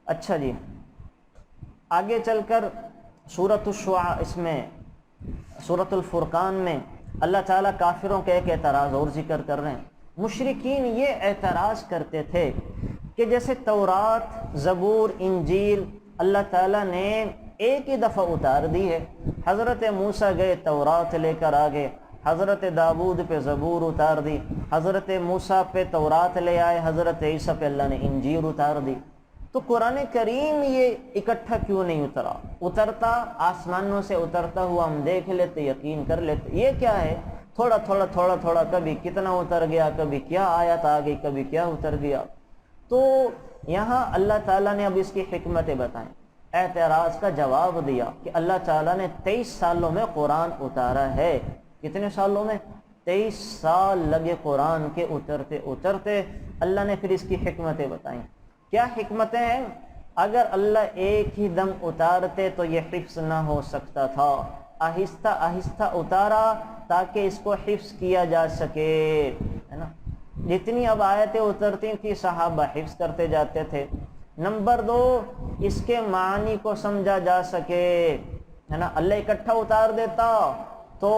Speaker 1: اچھا جی، آگے چل کر سورۃ الشعراء، اس میں سورۃ الفرقان میں اللہ تعالیٰ کافروں کے ایک اعتراض اور ذکر کر رہے ہیں۔ مشرکین یہ اعتراض کرتے تھے کہ جیسے تورات، زبور، انجیل اللہ تعالیٰ نے ایک ہی دفعہ اتار دی ہے، حضرت موسیٰ گئے تورات لے کر آگے، حضرت داود پہ زبور اتار دی، حضرت موسیٰ پہ تورات لے آئے، حضرت عیسیٰ پہ اللہ نے انجیل اتار دی، تو قرآن کریم یہ اکٹھا کیوں نہیں اترتا آسمانوں سے اترتا ہوا ہم دیکھ لیتے، یقین کر لیتے، یہ کیا ہے؟ تھوڑا تھوڑا کبھی کتنا اتر گیا، کبھی کیا آیت آ گئی، کبھی کیا اتر گیا۔ تو یہاں اللہ تعالیٰ نے اب اس کی حکمتیں بتائیں، اعتراض کا جواب دیا کہ اللہ تعالیٰ نے 23 سالوں میں قرآن اتارا ہے۔ کتنے سالوں میں؟ 23 سال لگے قرآن کے اترتے اللہ نے پھر اس کی حکمتیں بتائیں۔ کیا حکمتیں ہیں؟ اگر اللہ ایک ہی دم اتارتے تو یہ حفظ نہ ہو سکتا تھا، آہستہ آہستہ اتارا تاکہ اس کو حفظ کیا جا سکے، ہے نا۔ جتنی اب آیتیں اترتی تھی صحابہ حفظ کرتے جاتے تھے۔ نمبر 2، اس کے معنی کو سمجھا جا سکے، ہے نا۔ اللہ اکٹھا اتار دیتا تو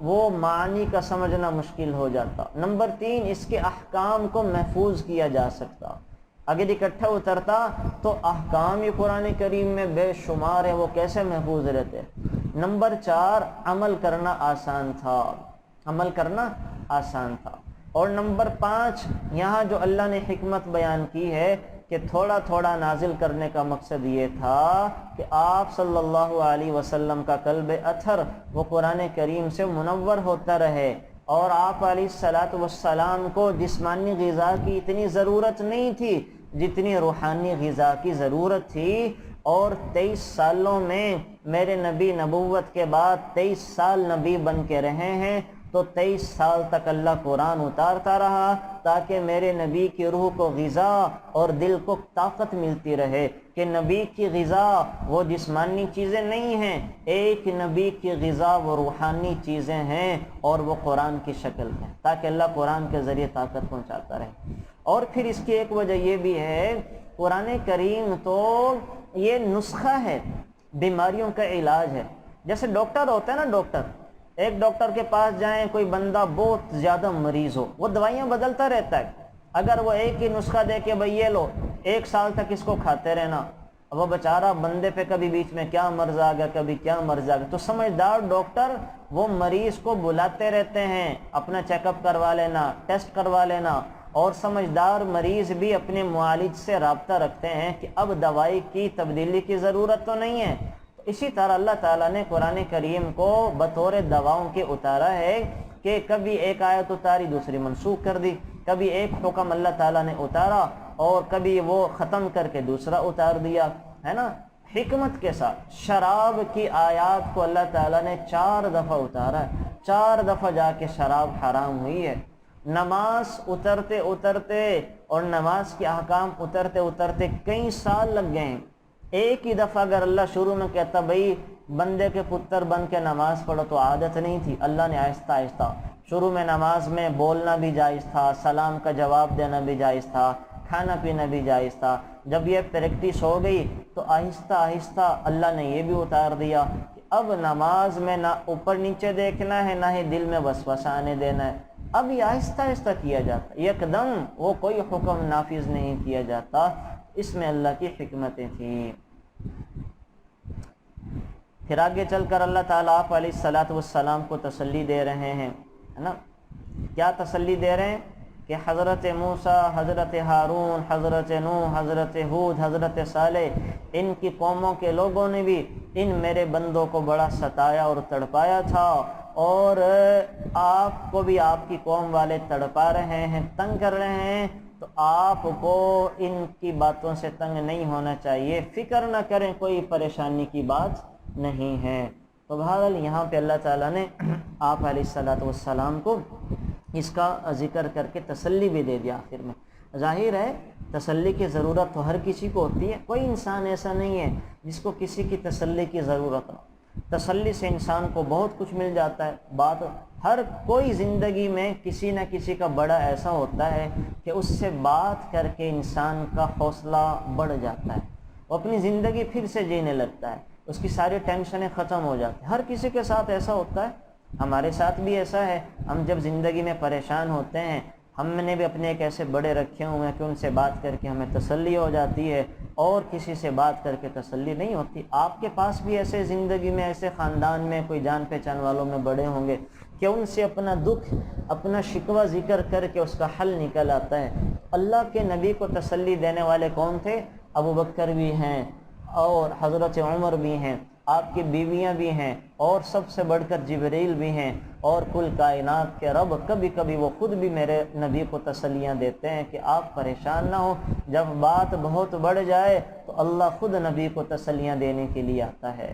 Speaker 1: وہ معنی کا سمجھنا مشکل ہو جاتا۔ نمبر 3، اس کے احکام کو محفوظ کیا جا سکتا۔ اگر اکٹھا اترتا تو احکام یہ قرآن کریم میں بے شمار ہے، وہ کیسے محفوظ رہتے۔ نمبر 4، عمل کرنا آسان تھا، عمل کرنا آسان تھا۔ اور نمبر 5، یہاں جو اللہ نے حکمت بیان کی ہے کہ تھوڑا تھوڑا نازل کرنے کا مقصد یہ تھا کہ آپ صلی اللہ علیہ وسلم کا قلب اطہر وہ قرآن کریم سے منور ہوتا رہے، اور آپ علیہ السلام کو جسمانی غذا کی اتنی ضرورت نہیں تھی جتنی روحانی غذا کی ضرورت تھی۔ اور 23 سالوں میں میرے نبی نبوت کے بعد 23 سال نبی بن کے رہے ہیں، تو 23 سال تک اللہ قرآن اتارتا رہا تاکہ میرے نبی کی روح کو غذا اور دل کو طاقت ملتی رہے، کہ نبی کی غذا وہ جسمانی چیزیں نہیں ہیں، ایک نبی کی غذا وہ روحانی چیزیں ہیں اور وہ قرآن کی شکل ہے، تاکہ اللہ قرآن کے ذریعے طاقت پہنچاتا رہے۔ اور پھر اس کی ایک وجہ یہ بھی ہے، قرآن کریم تو یہ نسخہ ہے، بیماریوں کا علاج ہے۔ جیسے ڈاکٹر ہوتا ہے نا، ایک ڈاکٹر کے پاس جائیں، کوئی بندہ بہت زیادہ مریض ہو، وہ دوائیاں بدلتا رہتا ہے، اگر وہ ایک ہی نسخہ دے کے بھئی یہ لو 1 سال تک اس کو کھاتے رہنا، وہ بیچارہ بندے پہ کبھی بیچ میں کیا مرض آ گیا، کبھی کیا مرض آ گیا۔ تو سمجھدار ڈاکٹر وہ مریض کو بلاتے رہتے ہیں، اپنا چیک اپ کروا لینا، ٹیسٹ کروا لینا، اور سمجھدار مریض بھی اپنے معالج سے رابطہ رکھتے ہیں کہ اب دوائی کی تبدیلی کی ضرورت تو نہیں ہے۔ اسی طرح اللہ تعالیٰ نے قرآن کریم کو بطور دواؤں کے اتارا ہے کہ کبھی ایک آیت اتاری دوسری منسوخ کر دی، کبھی ایک حکم اللہ تعالیٰ نے اتارا اور کبھی وہ ختم کر کے دوسرا اتار دیا، ہے نا، حکمت کے ساتھ۔ شراب کی آیات کو اللہ تعالیٰ نے 4 دفعہ اتارا ہے، 4 دفعہ جا کے شراب حرام ہوئی ہے۔ نماز اترتے اور نماز کے احکام اترتے کئی سال لگ گئے ہیں۔ ایک ہی دفعہ اگر اللہ شروع میں کہتا بھئی بندے کے پتر بن کے نماز پڑھو، تو عادت نہیں تھی، اللہ نے آہستہ آہستہ شروع میں نماز میں بولنا بھی جائز تھا، سلام کا جواب دینا بھی جائز تھا، کھانا پینا بھی جائز تھا۔ جب یہ پریکٹس ہو گئی تو آہستہ آہستہ اللہ نے یہ بھی اتار دیا کہ اب نماز میں نہ اوپر نیچے دیکھنا ہے، نہ ہی دل میں وسوسہ آنے دینا ہے، اب یہ آہستہ آہستہ کیا جاتا ہے، یک دم وہ کوئی حکم نافذ نہیں کیا جاتا۔ اس میں اللہ کی حکمتیں تھیں۔ پھر آگے چل کر اللہ تعالیٰ آپ علیہ السلام کو تسلی دے رہے ہیں، ہے نا۔ کیا تسلی دے رہے ہیں؟ کہ حضرت موسیٰ، حضرت ہارون، حضرت نوح، حضرت ہود، حضرت صالح، ان کی قوموں کے لوگوں نے بھی ان میرے بندوں کو بڑا ستایا اور تڑپایا تھا، اور آپ کو بھی آپ کی قوم والے تڑپا رہے ہیں، تنگ کر رہے ہیں، تو آپ کو ان کی باتوں سے تنگ نہیں ہونا چاہیے، فکر نہ کریں، کوئی پریشانی کی بات نہیں ہے۔ تو بہرحال یہاں پہ اللہ تعالیٰ نے آپ علیہ السلام کو اس کا ذکر کر کے تسلی بھی دے دیا آخر میں۔ ظاہر ہے تسلی کی ضرورت تو ہر کسی کو ہوتی ہے، کوئی انسان ایسا نہیں ہے جس کو کسی کی تسلی کی ضرورت نہ ہو۔ تسلی سے انسان کو بہت کچھ مل جاتا ہے۔ بات ہر کوئی زندگی میں کسی نہ کسی کا بڑا ایسا ہوتا ہے کہ اس سے بات کر کے انسان کا حوصلہ بڑھ جاتا ہے، وہ اپنی زندگی پھر سے جینے لگتا ہے، اس کی ساری ٹینشنیں ختم ہو جاتی ہیں۔ ہر کسی کے ساتھ ایسا ہوتا ہے، ہمارے ساتھ بھی ایسا ہے۔ ہم جب زندگی میں پریشان ہوتے ہیں، ہم نے بھی اپنے ایک ایسے بڑے رکھے ہوئے ہیں کہ ان سے بات کر کے ہمیں تسلی ہو جاتی ہے، اور کسی سے بات کر کے تسلی نہیں ہوتی۔ آپ کے پاس بھی ایسے زندگی میں ایسے خاندان میں کوئی جان پہچان والوں میں بڑے ہوں گے کہ ان سے اپنا دکھ، اپنا شکوہ ذکر کر کے اس کا حل نکل آتا ہے۔ اللہ کے نبی کو تسلی دینے والے کون تھے؟ ابو بکر بھی ہیں، اور حضرت عمر بھی ہیں، آپ کی بیویاں بھی ہیں، اور سب سے بڑھ کر جبریل بھی ہیں، اور کل کائنات کے رب کبھی کبھی وہ خود بھی میرے نبی کو تسلیاں دیتے ہیں کہ آپ پریشان نہ ہوں۔ جب بات بہت بڑھ جائے تو اللہ خود نبی کو تسلیاں دینے کے لیے آتا ہے۔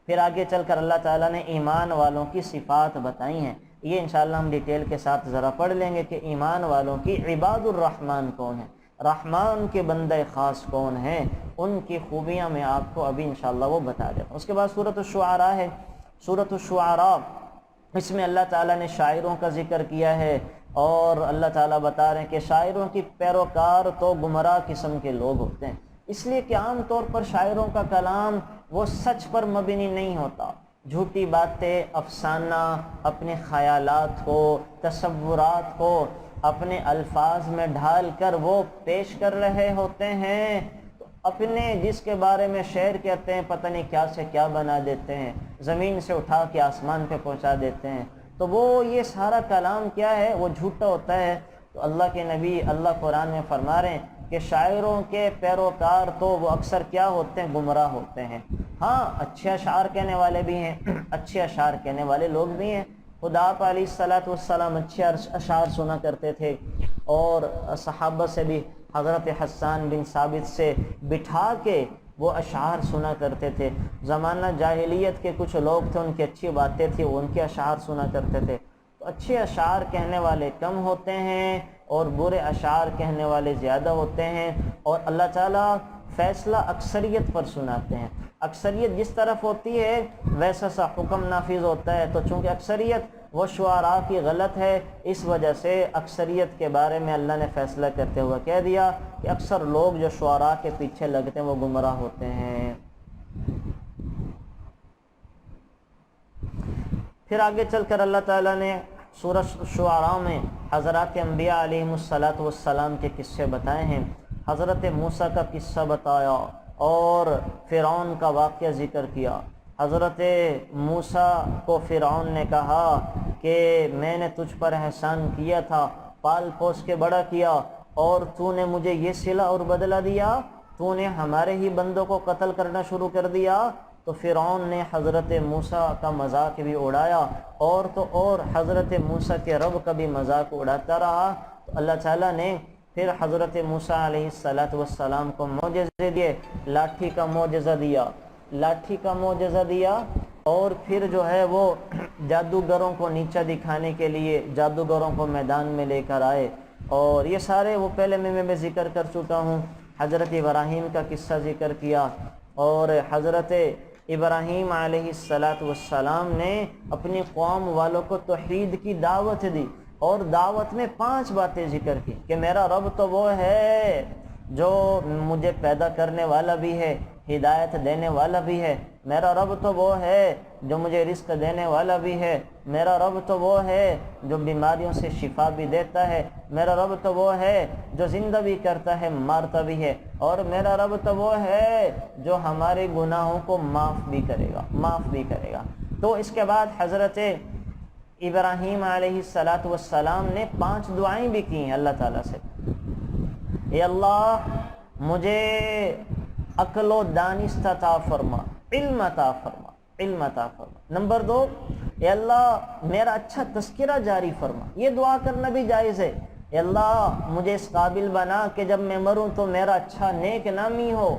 Speaker 1: پھر آگے چل کر اللہ تعالیٰ نے ایمان والوں کی صفات بتائی ہیں، یہ انشاءاللہ ہم ڈیٹیل کے ساتھ ذرا پڑھ لیں گے کہ ایمان والوں کی عباد الرحمن کون ہیں، رحمان کے بندہ خاص کون ہیں، ان کی خوبیاں میں آپ کو ابھی انشاءاللہ وہ بتا دیتا ہوں۔ اس کے بعد سورۃ الشعراء ہے۔ سورۃ الشعراء، اس میں اللہ تعالیٰ نے شاعروں کا ذکر کیا ہے، اور اللہ تعالیٰ بتا رہے ہیں کہ شاعروں کی پیروکار تو گمراہ قسم کے لوگ ہوتے ہیں، اس لیے کہ عام طور پر شاعروں کا کلام وہ سچ پر مبنی نہیں ہوتا، جھوٹی باتیں، افسانہ، اپنے خیالات کو، تصورات کو اپنے الفاظ میں ڈھال کر وہ پیش کر رہے ہوتے ہیں، تو اپنے جس کے بارے میں شعر کہتے ہیں پتہ نہیں کیا سے کیا بنا دیتے ہیں، زمین سے اٹھا کے آسمان پہ پہنچا دیتے ہیں، تو وہ یہ سارا کلام کیا ہے، وہ جھوٹا ہوتا ہے۔ تو اللہ کے نبی، اللہ قرآن میں فرما رہے ہیں کہ شاعروں کے پیروکار تو وہ اکثر کیا ہوتے ہیں، گمراہ ہوتے ہیں۔ ہاں اچھے اشعار کہنے والے بھی ہیں، اچھے اشعار کہنے والے لوگ بھی ہیں، خدا آپ علیہ السلام اچھے اشعار سنا کرتے تھے، اور صحابہ سے بھی حضرت حسان بن ثابت سے بٹھا کے وہ اشعار سنا کرتے تھے۔ زمانہ جاہلیت کے کچھ لوگ تھے، ان کی اچھی باتیں تھیں، وہ ان کے اشعار سنا کرتے تھے۔ تو اچھے اشعار کہنے والے کم ہوتے ہیں اور برے اشعار کہنے والے زیادہ ہوتے ہیں، اور اللہ تعالیٰ فیصلہ اکثریت پر سناتے ہیں۔ اکثریت جس طرف ہوتی ہے ویسا سا حکم نافذ ہوتا ہے، تو چونکہ اکثریت وہ شعراء کی غلط ہے، اس وجہ سے اکثریت کے بارے میں اللہ نے فیصلہ کرتے ہوئے کہہ دیا کہ اکثر لوگ جو شعراء کے پیچھے لگتے ہیں وہ گمراہ ہوتے ہیں۔ پھر آگے چل کر اللہ تعالیٰ نے سورۃ شعراء میں حضرات انبیاء علیہم السلام کے قصے بتائے ہیں۔ حضرت موسیٰ کا قصہ بتایا اور فرعون کا واقعہ ذکر کیا۔ حضرت موسیٰ کو فرعون نے کہا کہ میں نے تجھ پر احسان کیا تھا، پال پوس کے بڑا کیا، اور تو نے مجھے یہ صلہ اور بدلہ دیا، تو نے ہمارے ہی بندوں کو قتل کرنا شروع کر دیا۔ تو فرعون نے حضرت موسیٰ کا مذاق بھی اڑایا، اور تو اور حضرت موسیٰ کے رب کا بھی مذاق اڑاتا رہا۔ تو اللہ تعالیٰ نے پھر حضرت موسیٰ علیہ السلام کو معجزے دیے، لاٹھی کا معجزہ دیا، لاٹھی کا معجزہ دیا، اور پھر جو ہے وہ جادوگروں کو نیچا دکھانے کے لیے جادوگروں کو میدان میں لے کر آئے، اور یہ سارے وہ پہلے میں ذکر کر چکا ہوں۔ حضرت ابراہیم کا قصہ ذکر کیا، اور حضرت ابراہیم علیہ السلام نے اپنی قوم والوں کو توحید کی دعوت دی، اور دعوت میں 5 باتیں ذکر کی کہ میرا رب تو وہ ہے جو مجھے پیدا کرنے والا بھی ہے، ہدایت دینے والا بھی ہے، میرا رب تو وہ ہے جو مجھے رزق دینے والا بھی ہے، میرا رب تو وہ ہے جو بیماریوں سے شفا بھی دیتا ہے، میرا رب تو وہ ہے جو زندہ بھی کرتا ہے، مارتا بھی ہے، اور میرا رب تو وہ ہے جو ہمارے گناہوں کو معاف بھی کرے گا۔ تو اس کے بعد حضرت ابراہیم علیہ السلام نے 5 دعائیں بھی کی ہیں اللہ تعالیٰ سے۔ اے اللہ مجھے عقل و دانش عطا فرما، علم عطا فرما۔ نمبر 2، اے اللہ میرا اچھا تذکرہ جاری فرما، یہ دعا کرنا بھی جائز ہے۔ اے اللہ مجھے اس قابل بنا کہ جب میں مروں تو میرا اچھا نیک نامی ہو۔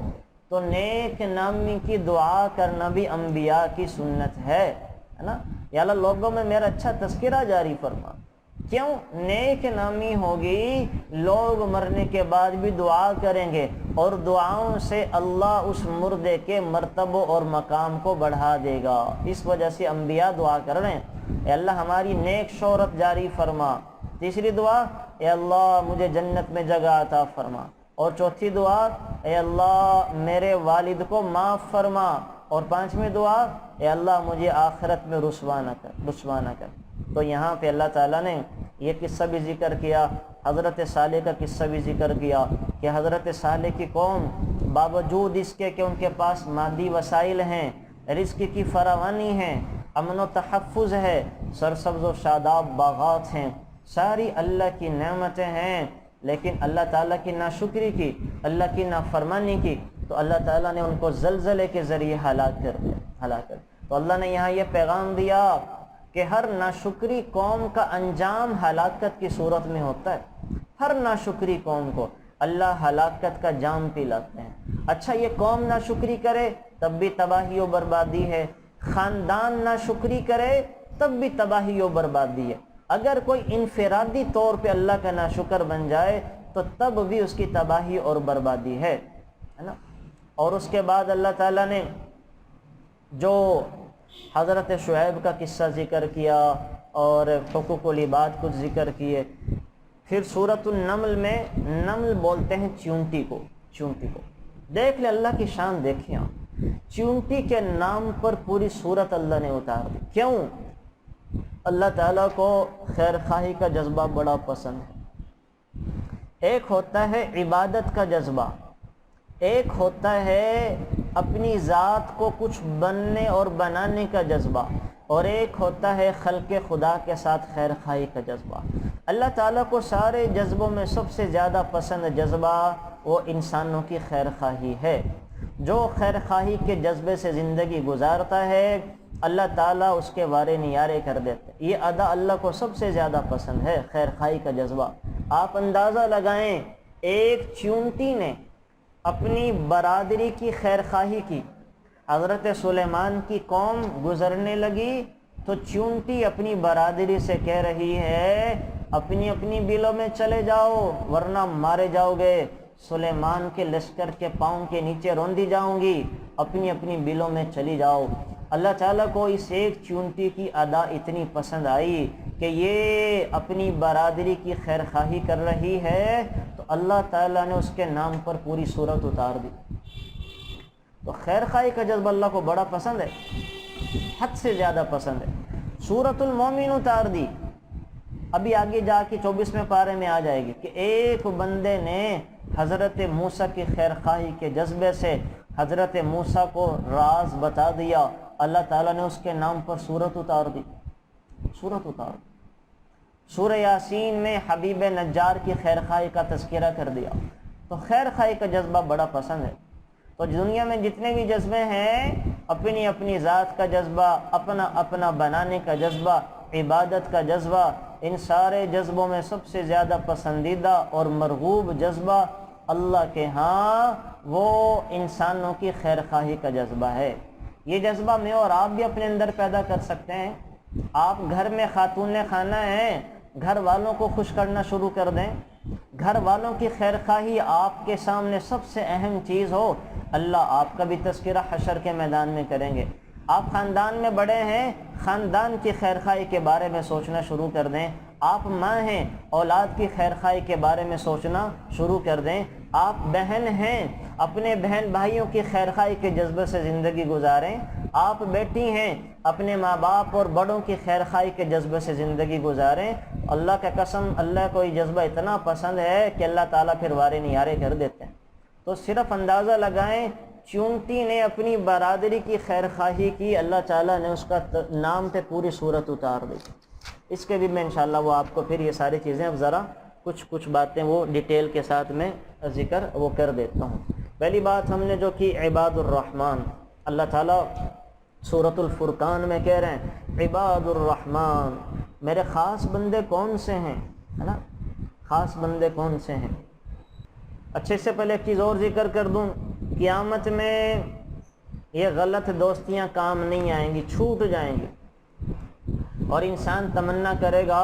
Speaker 1: تو نیک نامی کی دعا کرنا بھی انبیاء کی سنت ہے نا۔ یا اللہ لوگوں میں میرا اچھا تذکرہ جاری فرما۔ کیوں؟ نیک نامی ہوگی، لوگ مرنے کے بعد بھی دعا کریں گے اور دعاؤں سے اللہ اس مردے کے مرتبہ اور مقام کو بڑھا دے گا۔ اس وجہ سے انبیاء دعا کر رہے ہیں، اے اللہ ہماری نیک شہرت جاری فرما۔ تیسری دعا، اے اللہ مجھے جنت میں جگہ عطا فرما۔ اور چوتھی دعا، اے اللہ میرے والد کو معاف فرما۔ اور پانچویں دعا، اے اللہ مجھے آخرت میں رسوا نہ کر۔ تو یہاں پہ اللہ تعالیٰ نے یہ قصہ بھی ذکر کیا، حضرت صالح کا قصہ بھی ذکر کیا کہ حضرت صالح کی قوم باوجود اس کے کہ ان کے پاس مادی وسائل ہیں، رزق کی فراوانی ہے، امن و تحفظ ہے، سرسبز و شاداب باغات ہیں، ساری اللہ کی نعمتیں ہیں، لیکن اللہ تعالیٰ کی ناشکری کی، اللہ کی نافرمانی کی، تو اللہ تعالیٰ نے ان کو زلزلے کے ذریعے ہلاک کر دیا۔ تو اللہ نے یہاں یہ پیغام دیا کہ ہر ناشکری قوم کا انجام ہلاکت کی صورت میں ہوتا ہے۔ ہر ناشکری قوم کو اللہ ہلاکت کا جام پلاتے ہیں۔ اچھا یہ قوم ناشکری کرے تب بھی تباہی و بربادی ہے، خاندان ناشکری کرے تب بھی تباہی و بربادی ہے، اگر کوئی انفرادی طور پہ اللہ کا ناشکر بن جائے تو تب بھی اس کی تباہی اور بربادی ہے نا۔ اور اس کے بعد اللہ تعالیٰ نے جو حضرت شعیب کا قصہ ذکر کیا اور حقوق العباد کچھ ذکر کیے، پھر سورۃ النمل میں، نمل بولتے ہیں چیونٹی کو، دیکھ لیں اللہ کی شان دیکھیں آپ، چیونٹی کے نام پر پوری سورت اللہ نے اتار دی۔ کیوں؟ اللہ تعالیٰ کو خیر خواہی کا جذبہ بڑا پسند ہے۔ ایک ہوتا ہے عبادت کا جذبہ، ایک ہوتا ہے اپنی ذات کو کچھ بننے اور بنانے کا جذبہ، اور ایک ہوتا ہے خلق خدا کے ساتھ خیر خواہی کا جذبہ۔ اللہ تعالیٰ کو سارے جذبوں میں سب سے زیادہ پسند جذبہ وہ انسانوں کی خیر خواہی ہے۔ جو خیر خواہی کے جذبے سے زندگی گزارتا ہے اللہ تعالیٰ اس کے وارے نیارے کر دیتے۔ یہ ادا اللہ کو سب سے زیادہ پسند ہے، خیر خواہی کا جذبہ۔ آپ اندازہ لگائیں، ایک چیونٹی نے اپنی برادری کی خیر خواہی کی، حضرت سلیمان کی قوم گزرنے لگی تو چیونٹی اپنی برادری سے کہہ رہی ہے اپنی اپنی بلوں میں چلے جاؤ ورنہ مارے جاؤ گے، سلیمان کے لشکر کے پاؤں کے نیچے روندی جاؤں گی، اپنی اپنی بلوں میں چلی جاؤ۔ اللہ تعالیٰ کو اس ایک چیونٹی کی ادا اتنی پسند آئی کہ یہ اپنی برادری کی خیر خواہی کر رہی ہے، تو اللہ تعالیٰ نے اس کے نام پر پوری سورت اتار دی۔ تو خیر خواہی کا جذبہ اللہ کو بڑا پسند ہے، حد سے زیادہ پسند ہے۔ سورۃ المومن اتار دی، ابھی آگے جا کے 24ویں پارے میں آ جائے گی کہ ایک بندے نے حضرت موسیٰ کی خیر خواہی کے جذبے سے حضرت موسیٰ کو راز بتا دیا، اللہ تعالیٰ نے اس کے نام پر سورت اتار دی۔ سورہ یاسین میں حبیب نجار کی خیر خواہی کا تذکرہ کر دیا۔ تو خیر خواہی کا جذبہ بڑا پسند ہے۔ تو دنیا میں جتنے بھی جذبے ہیں، اپنی اپنی ذات کا جذبہ، اپنا اپنا بنانے کا جذبہ، عبادت کا جذبہ، ان سارے جذبوں میں سب سے زیادہ پسندیدہ اور مرغوب جذبہ اللہ کے ہاں وہ انسانوں کی خیر خواہی کا جذبہ ہے۔ یہ جذبہ میں اور آپ بھی اپنے اندر پیدا کر سکتے ہیں۔ آپ گھر میں خاتون خانہ ہیں، گھر والوں کو خوش کرنا شروع کر دیں، گھر والوں کی خیر خواہی آپ کے سامنے سب سے اہم چیز ہو، اللہ آپ کا بھی تذکرہ حشر کے میدان میں کریں گے۔ آپ خاندان میں بڑے ہیں، خاندان کی خیر خواہی کے بارے میں سوچنا شروع کر دیں۔ آپ ماں ہیں، اولاد کی خیر خواہی کے بارے میں سوچنا شروع کر دیں۔ آپ بہن ہیں، اپنے بہن بھائیوں کی خیر خواہی کے جذبے سے زندگی گزاریں۔ آپ بیٹی ہیں، اپنے ماں باپ اور بڑوں کی خیر خواہی کے جذبے سے زندگی گزاریں۔ اللہ کا قسم، اللہ کو یہ جذبہ اتنا پسند ہے کہ اللہ تعالیٰ پھر وارے نیارے کر دیتے ہیں۔ تو صرف اندازہ لگائیں، چیونٹی نے اپنی برادری کی خیر خواہی کی، اللہ تعالیٰ نے اس کا نام پہ پوری صورت اتار دی۔ اس کے بھی میں انشاءاللہ وہ آپ کو پھر یہ ساری چیزیں اب ذرا کچھ باتیں وہ ڈیٹیل کے ساتھ میں ذکر وہ کر دیتا ہوں۔ پہلی بات ہم نے جو کی عباد الرحمن، اللہ تعالیٰ سورۃ الفرقان میں کہہ رہے ہیں عباد الرحمن، میرے خاص بندے کون سے ہیں، ہے نا، خاص بندے کون سے ہیں۔ اچھا، اس سے پہلے ایک چیز اور ذکر کر دوں، قیامت میں یہ غلط دوستیاں کام نہیں آئیں گی، چھوٹ جائیں گی، اور انسان تمنا کرے گا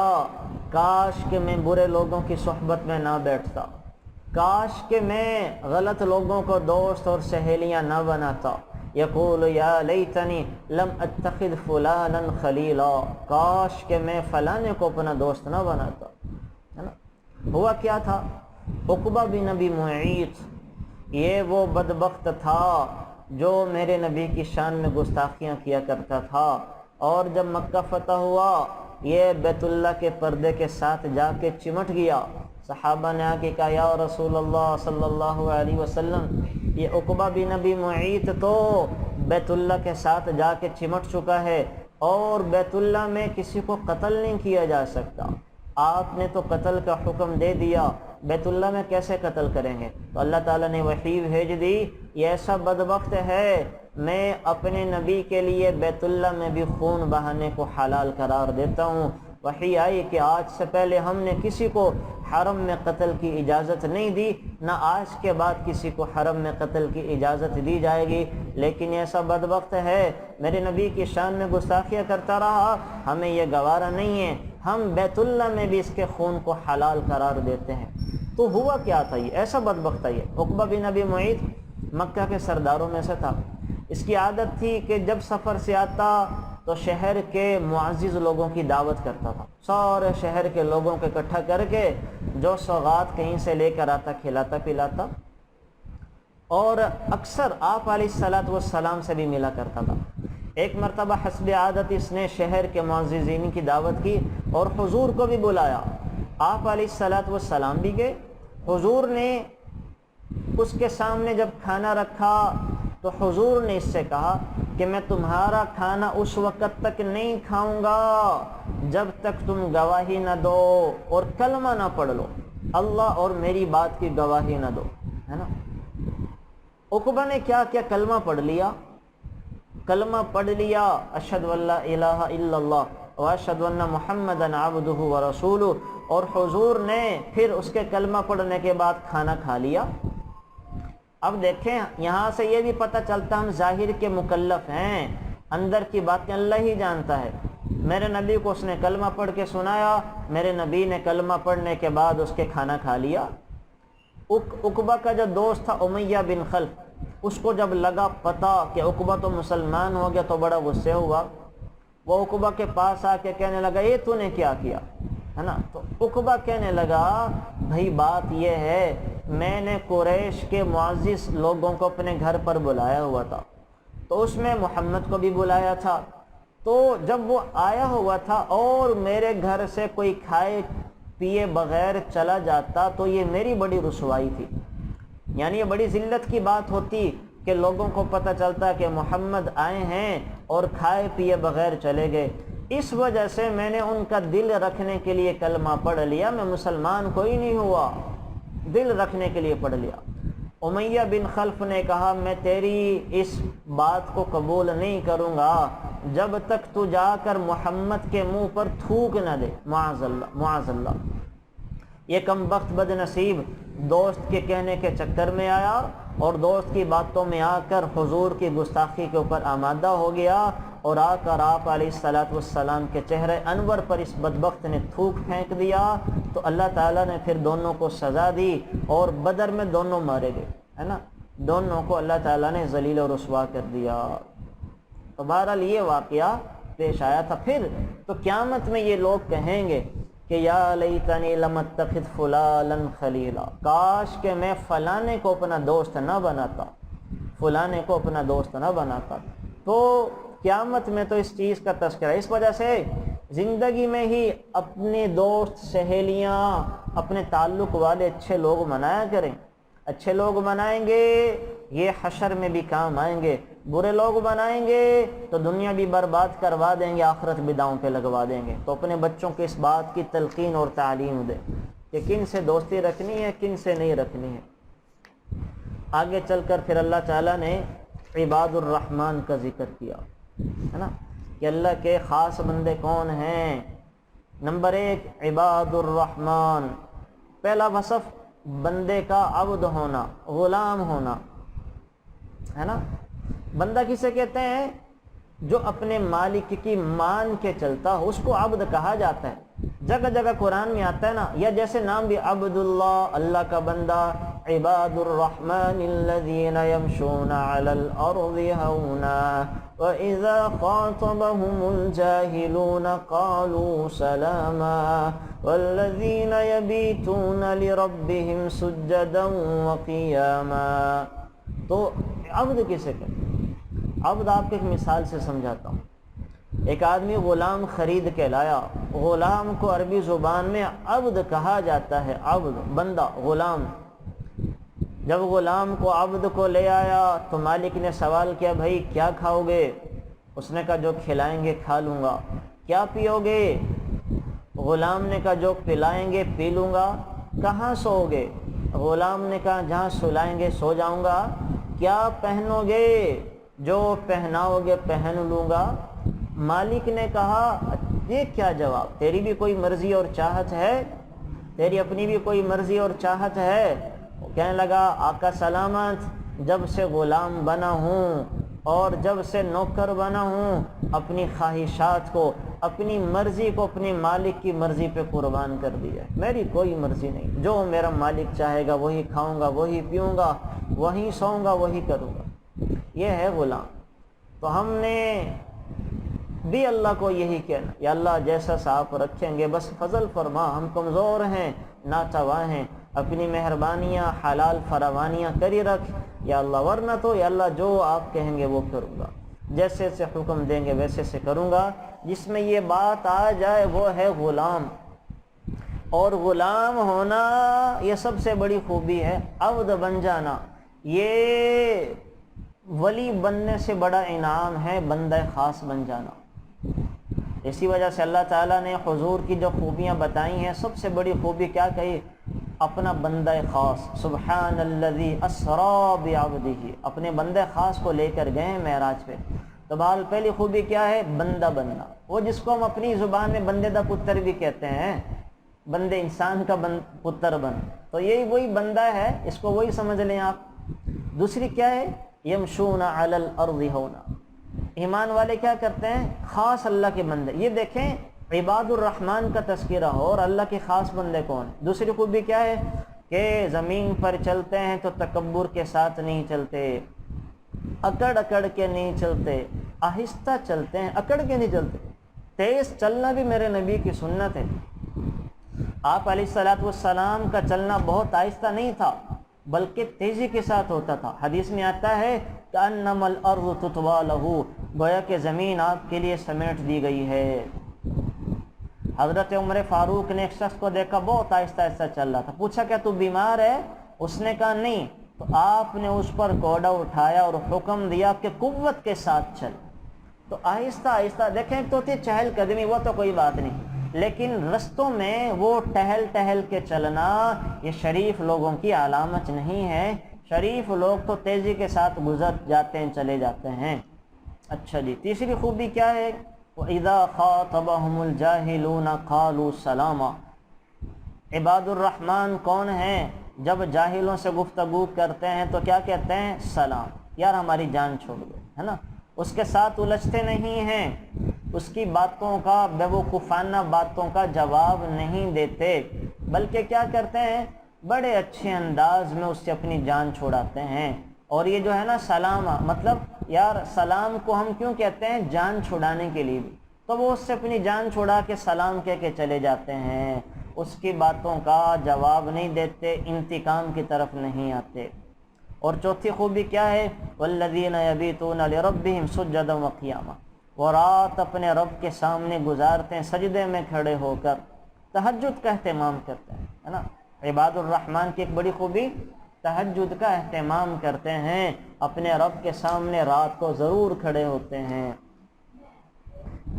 Speaker 1: کاش کہ میں برے لوگوں کی صحبت میں نہ بیٹھتا، کاش کہ میں غلط لوگوں کو دوست اور سہیلیاں نہ بناتا۔ یقول یا لیتنی لم اتخذ فلانا خلیلا، کاش کہ میں فلانے کو اپنا دوست نہ بناتا، ہے نا۔ ہوا کیا تھا؟ عقبہ بن ابی معیط یہ وہ بدبخت تھا جو میرے نبی کی شان میں گستاخیاں کیا کرتا تھا، اور جب مکہ فتح ہوا یہ بیت اللہ کے پردے کے ساتھ جا کے چمٹ گیا۔ صحابہ نے آ کے کہا یا رسول اللہ صلی اللہ علیہ وسلم، یہ عقبہ بن ابی معیط تو بیت اللہ کے ساتھ جا کے چمٹ چکا ہے، اور بیت اللہ میں کسی کو قتل نہیں کیا جا سکتا، آپ نے تو قتل کا حکم دے دیا، بیت اللہ میں کیسے قتل کریں گے؟ تو اللہ تعالیٰ نے وحی بھیج دی، یہ ایسا بدبخت ہے میں اپنے نبی کے لیے بیت اللہ میں بھی خون بہانے کو حلال قرار دیتا ہوں۔ وحی آئی کہ آج سے پہلے ہم نے کسی کو حرم میں قتل کی اجازت نہیں دی، نہ آج کے بعد کسی کو حرم میں قتل کی اجازت دی جائے گی، لیکن ایسا بدبخت ہے میرے نبی کی شان میں گستاخیاں کرتا رہا، ہمیں یہ گوارا نہیں ہے، ہم بیت اللہ میں بھی اس کے خون کو حلال قرار دیتے ہیں۔ تو ہوا کیا تھا؟ یہ ایسا بدبخت تھا۔ یہ عقبہ بن ابی معیط مکہ کے سرداروں میں سے تھا، اس کی عادت تھی کہ جب سفر سے آتا تو شہر کے معزز لوگوں کی دعوت کرتا تھا، سارے شہر کے لوگوں کو اکٹھا کر کے جو سوغات کہیں سے لے کر آتا کھلاتا پلاتا، اور اکثر آپ علیہ الصلوۃ والسلام سے بھی ملا کرتا تھا۔ ایک مرتبہ حسب عادت اس نے شہر کے معززین کی دعوت کی اور حضور کو بھی بلایا، آپ علیہ الصلوۃ والسلام بھی گئے۔ حضور نے اس کے سامنے جب کھانا رکھا تو حضور نے اس سے کہا کہ میں تمہارا کھانا اس وقت تک نہیں کھاؤں گا جب تک تم گواہی نہ دو اور کلمہ نہ پڑھ لو، اللہ اور میری بات کی گواہی نہ دو، ہے نا۔ عقبہ نے کیا کیا؟ کلمہ پڑھ لیا، کلمہ پڑھ لیا، اشہد ان لا الہ الا اللہ واشہد ان محمدا عبدہ ورسولہ، اور حضور نے پھر اس کے کلمہ پڑھنے کے بعد کھانا کھا لیا۔ اب دیکھیں یہاں سے یہ بھی پتہ چلتا ہم ظاہر کے مکلف ہیں، اندر کی باتیں اللہ ہی جانتا ہے۔ میرے نبی کو اس نے کلمہ پڑھ کے سنایا، میرے نبی نے کلمہ پڑھنے کے بعد اس کے کھانا کھا لیا۔ عقبہ کا جو دوست تھا امیہ بن خلف، اس کو جب لگا پتہ کہ عقبہ تو مسلمان ہو گیا تو بڑا غصے ہوا، وہ عقبہ کے پاس آ کے کہنے لگا یہ تو نے کیا کیا، ہے نا۔ تو عقبہ کہنے لگا بھائی بات یہ ہے میں نے قریش کے معزز لوگوں کو اپنے گھر پر بلایا ہوا تھا، تو اس میں محمد کو بھی بلایا تھا، تو جب وہ آیا ہوا تھا اور میرے گھر سے کوئی کھائے پیے بغیر چلا جاتا تو یہ میری بڑی رسوائی تھی، یعنی یہ بڑی ذلت کی بات ہوتی کہ لوگوں کو پتہ چلتا کہ محمد آئے ہیں اور کھائے پیے بغیر چلے گئے۔ اس وجہ سے میں نے ان کا دل رکھنے کے لیے کلمہ پڑھ لیا، میں مسلمان کوئی نہیں ہوا، دل رکھنے کے لیے پڑھ لیا۔ امیہ بن خلف نے کہا میں تیری اس بات کو قبول نہیں کروں گا جب تک تو جا کر محمد کے منہ پر تھوک نہ دے، معاذ اللہ معاذ اللہ۔ یہ کم بخت بد نصیب دوست کے کہنے کے چکر میں آیا اور دوست کی باتوں میں آ کر حضور کی گستاخی کے اوپر آمادہ ہو گیا، اور آ کر آپ علیہ الصلوۃ والسلام کے چہرے انور پر اس بدبخت نے تھوک پھینک دیا، تو اللہ تعالیٰ نے پھر دونوں کو سزا دی اور بدر میں دونوں مارے گئے، ہے نا، دونوں کو اللہ تعالیٰ نے ذلیل و رسوا کر دیا۔ تو بہرحال یہ واقعہ پیش آیا تھا۔ پھر تو قیامت میں یہ لوگ کہیں گے کہ یا لیتنی لم اتخذ فلانا خلیلا، کاش کہ میں فلانے کو اپنا دوست نہ بناتا، فلانے کو اپنا دوست نہ بناتا۔ تو قیامت میں تو اس چیز کا تذکرہ، اس وجہ سے زندگی میں ہی اپنے دوست سہیلیاں اپنے تعلق والے اچھے لوگ منایا کریں، اچھے لوگ منائیں گے یہ حشر میں بھی کام آئیں گے، برے لوگ بنائیں گے تو دنیا بھی برباد کروا دیں گے، آخرت بھی داؤں پہ لگوا دیں گے۔ تو اپنے بچوں کو اس بات کی تلقین اور تعلیم دیں کہ کن سے دوستی رکھنی ہے کن سے نہیں رکھنی ہے۔ آگے چل کر پھر اللہ تعالیٰ نے عباد الرحمن کا ذکر کیا، ہے نا، کہ اللہ کے خاص بندے کون ہیں۔ نمبر 1 عباد الرحمن، پہلا وصف بندے کا عبد ہونا، غلام ہونا، ہے نا۔ بندہ کسے کہتے ہیں؟ جو اپنے مالک کی مان کے چلتا ہو، اس کو عبد کہا جاتا ہے۔ جگہ جگہ قرآن میں آتا ہے نا، یا جیسے نام بھی عبداللہ، اللہ کا بندہ، عباد الرحمن الذین یمشون علی الارض ہونا وَإِذَا خَاطَبَهُمُ الْجَاهِلُونَ قَالُوا سَلَامًا وَالَّذِينَ يَبِيتُونَ لِرَبِّهِمْ سُجَّدًا وَقِيَامًا۔ تو عبد کسے کہتے ہیں؟ عبد آپ کو ایک مثال سے سمجھاتا ہوں۔ ایک آدمی غلام خرید کے لایا، غلام کو عربی زبان میں عبد کہا جاتا ہے، عبد بندہ، غلام۔ جب غلام کو عبد کو لے آیا تو مالک نے سوال کیا، بھائی کیا کھاؤ گے؟ اس نے کہا جو کھلائیں گے کھا لوں گا۔ کیا پیو گے؟ غلام نے کہا جو پلائیں گے پی لوں گا۔ کہاں سو گے؟ غلام نے کہا جہاں سلائیں گے سو جاؤں گا۔ کیا پہنو گے؟ جو پہناؤ گے پہن لوں گا۔ مالک نے کہا یہ کیا جواب، تیری بھی کوئی مرضی اور چاہت ہے؟ تیری اپنی بھی کوئی مرضی اور چاہت ہے؟ وہ کہنے لگا آقا سلامت، جب سے غلام بنا ہوں اور جب سے نوکر بنا ہوں، اپنی خواہشات کو، اپنی مرضی کو اپنی مالک کی مرضی پہ قربان کر دیا ہے۔ میری کوئی مرضی نہیں، جو میرا مالک چاہے گا وہی کھاؤں گا، وہی پیوں گا، وہی سوؤں گا، وہی کروں گا۔ یہ ہے غلام۔ تو ہم نے بھی اللہ کو یہی کہنا، یا اللہ جیسا سا آپ رکھیں گے بس فضل فرما، ہم کمزور ہیں، ناتواں ہیں، اپنی مہربانیاں حلال فراوانیاں کری رکھ یا اللہ، ورنہ تو یا اللہ جو آپ کہیں گے وہ کروں گا، جیسے سے حکم دیں گے ویسے سے کروں گا۔ جس میں یہ بات آ جائے وہ ہے غلام، اور غلام ہونا یہ سب سے بڑی خوبی ہے۔ عبد بن جانا یہ ولی بننے سے بڑا انعام ہے، بندہ خاص بن جانا۔ اسی وجہ سے اللہ تعالیٰ نے حضور کی جو خوبیاں بتائی ہیں، سب سے بڑی خوبی کیا کہی؟ اپنا بندہ خاص، سبحان الذی اسریٰ بعبدہ، اپنے بندہ خاص کو لے کر گئے ہیں معراج پہ۔ تو بہرحال پہلی خوبی کیا ہے؟ بندہ بننا، وہ جس کو ہم اپنی زبان میں بندے دا پتر بھی کہتے ہیں، بندے انسان کا پتر بن، تو یہی وہی بندہ ہے، اس کو وہی سمجھ لیں آپ۔ دوسری کیا ہے؟ یمشون علی الارض ہونا، ایمان والے کیا کرتے ہیں؟ خاص اللہ کے بندے۔ یہ دیکھیں عباد الرحمن کا تذکرہ ہو اور اللہ کے خاص بندے کون؟ دوسری خوبی کیا ہے؟ کہ زمین پر چلتے ہیں تو تکبر کے ساتھ نہیں چلتے، اکڑ اکڑ کے نہیں چلتے، آہستہ چلتے ہیں، اکڑ کے نہیں چلتے۔ تیز چلنا بھی میرے نبی کی سنت ہے۔ آپ علیہ السلام کا چلنا بہت آہستہ نہیں تھا، بلکہ تیزی کے ساتھ ہوتا تھا۔ حدیث میں آتا ہے کأنما الارض تطوی لہ، گویا کہ زمین آپ کے لیے سمیٹ دی گئی ہے۔ حضرت عمر فاروق نے ایک شخص کو دیکھا بہت آہستہ آہستہ چل رہا تھا، پوچھا کیا تو بیمار ہے؟ اس نے کہا نہیں، تو آپ نے اس پر کوڑا اٹھایا اور حکم دیا کہ قوت کے ساتھ چل۔ تو آہستہ آہستہ دیکھیں، تو تھی چہل قدمی، وہ تو کوئی بات نہیں، لیکن رستوں میں وہ ٹہل ٹہل کے چلنا یہ شریف لوگوں کی علامت نہیں ہے۔ شریف لوگ تو تیزی کے ساتھ گزر جاتے ہیں، چلے جاتے ہیں۔ اچھا جی، تیسری خوبی کیا ہے؟ وَإِذَا خَاطَبَهُمُ الْجَاهِلُونَ قَالُوا سَلَامًا۔ عباد الرحمن کون ہیں؟ جب جاہلوں سے گفتگو کرتے ہیں تو کیا کہتے ہیں؟ سلام، یار ہماری جان چھوڑ دو، ہے نا۔ اس کے ساتھ الجھتے نہیں ہیں، اس کی باتوں کا، بیوقوفانہ باتوں کا جواب نہیں دیتے، بلکہ کیا کرتے ہیں؟ بڑے اچھے انداز میں اس سے اپنی جان چھوڑاتے ہیں۔ اور یہ جو ہے نا سلام، مطلب یار سلام کو ہم کیوں کہتے ہیں؟ جان چھڑانے کے لیے بھی، تو وہ اس سے اپنی جان چھڑا کے سلام کہہ کے چلے جاتے ہیں، اس کی باتوں کا جواب نہیں دیتے، انتقام کی طرف نہیں آتے۔ اور چوتھی خوبی کیا ہے؟ والذین یبیتون لربہم سجدا وقیاما، وہ رات اپنے رب کے سامنے گزارتے ہیں سجدے میں کھڑے ہو کر، تہجد کا اہتمام کرتے ہیں، ہے نا۔ عباد الرحمن کی ایک بڑی خوبی تہجد کا اہتمام کرتے ہیں، اپنے رب کے سامنے رات کو ضرور کھڑے ہوتے ہیں۔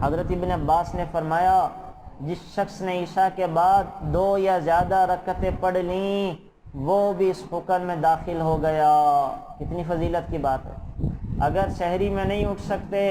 Speaker 1: حضرت ابن عباس نے فرمایا جس شخص نے عشاء کے بعد 2 یا زیادہ رکعتیں پڑھ لیں وہ بھی اس حکم میں داخل ہو گیا۔ کتنی فضیلت کی بات ہے۔ اگر شہری میں نہیں اٹھ سکتے،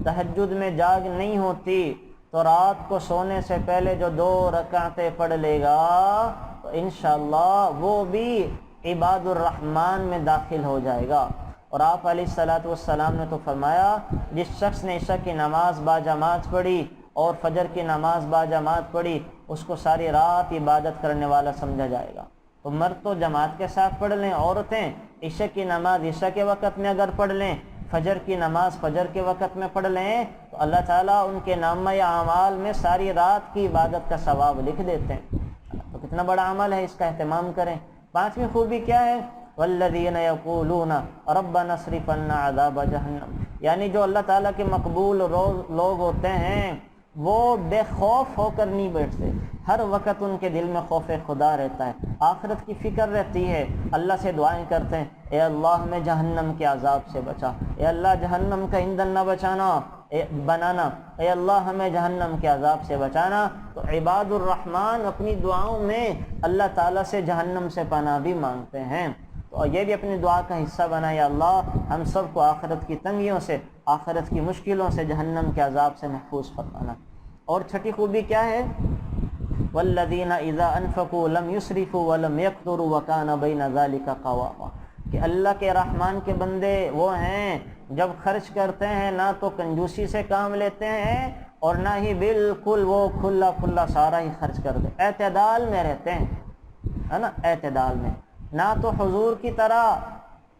Speaker 1: تہجد میں جاگ نہیں ہوتی، تو رات کو سونے سے پہلے جو 2 رکعتیں پڑھ لے گا تو انشاءاللہ وہ بھی عباد الرحمن میں داخل ہو جائے گا۔ اور آپ علیہ الصلوۃ والسلام نے تو فرمایا جس شخص نے عشاء کی نماز با جماعت پڑھی اور فجر کی نماز باجماعت پڑھی اس کو ساری رات عبادت کرنے والا سمجھا جائے گا۔ تو مرد تو جماعت کے ساتھ پڑھ لیں، عورتیں عشاء کی نماز عشاء کے وقت میں اگر پڑھ لیں، فجر کی نماز فجر کے وقت میں پڑھ لیں، تو اللہ تعالیٰ ان کے نامہ اعمال میں ساری رات کی عبادت کا ثواب لکھ دیتے ہیں۔ تو کتنا بڑا عمل ہے، اس کا اہتمام کریں۔ پانچویں خوبی کیا ہے؟ والذین یقولون ربنا اصرف عنا عذاب جہنم، یعنی جو اللہ تعالیٰ کے مقبول لوگ ہوتے ہیں وہ بے خوف ہو کر نہیں بیٹھتے، ہر وقت ان کے دل میں خوف خدا رہتا ہے، آخرت کی فکر رہتی ہے، اللہ سے دعائیں کرتے ہیں، اے اللہ ہمیں جہنم کے عذاب سے بچا، اے اللہ جہنم کا ایندھن نہ بنانا، اے اللہ ہمیں جہنم کے عذاب سے بچانا۔ تو عباد الرحمن اپنی دعاؤں میں اللہ تعالیٰ سے جہنم سے پناہ بھی مانگتے ہیں، تو یہ بھی اپنی دعا کا حصہ بنا، یا اللہ ہم سب کو آخرت کی تنگیوں سے، آخرت کی مشکلوں سے، جہنم کے عذاب سے محفوظ فرمانا۔ اور چھٹی خوبی کیا ہے؟ والذین اذا انفقوا لم یسرفوا ولم یقتروا وکان بین ذلک قواما، کہ اللہ کے رحمان کے بندے وہ ہیں جب خرچ کرتے ہیں نہ تو کنجوسی سے کام لیتے ہیں اور نہ ہی بالکل وہ کھلا کھلا سارا ہی خرچ کرتے، اعتدال میں رہتے ہیں، ہے نا، اعتدال میں، نہ تو حضور کی طرح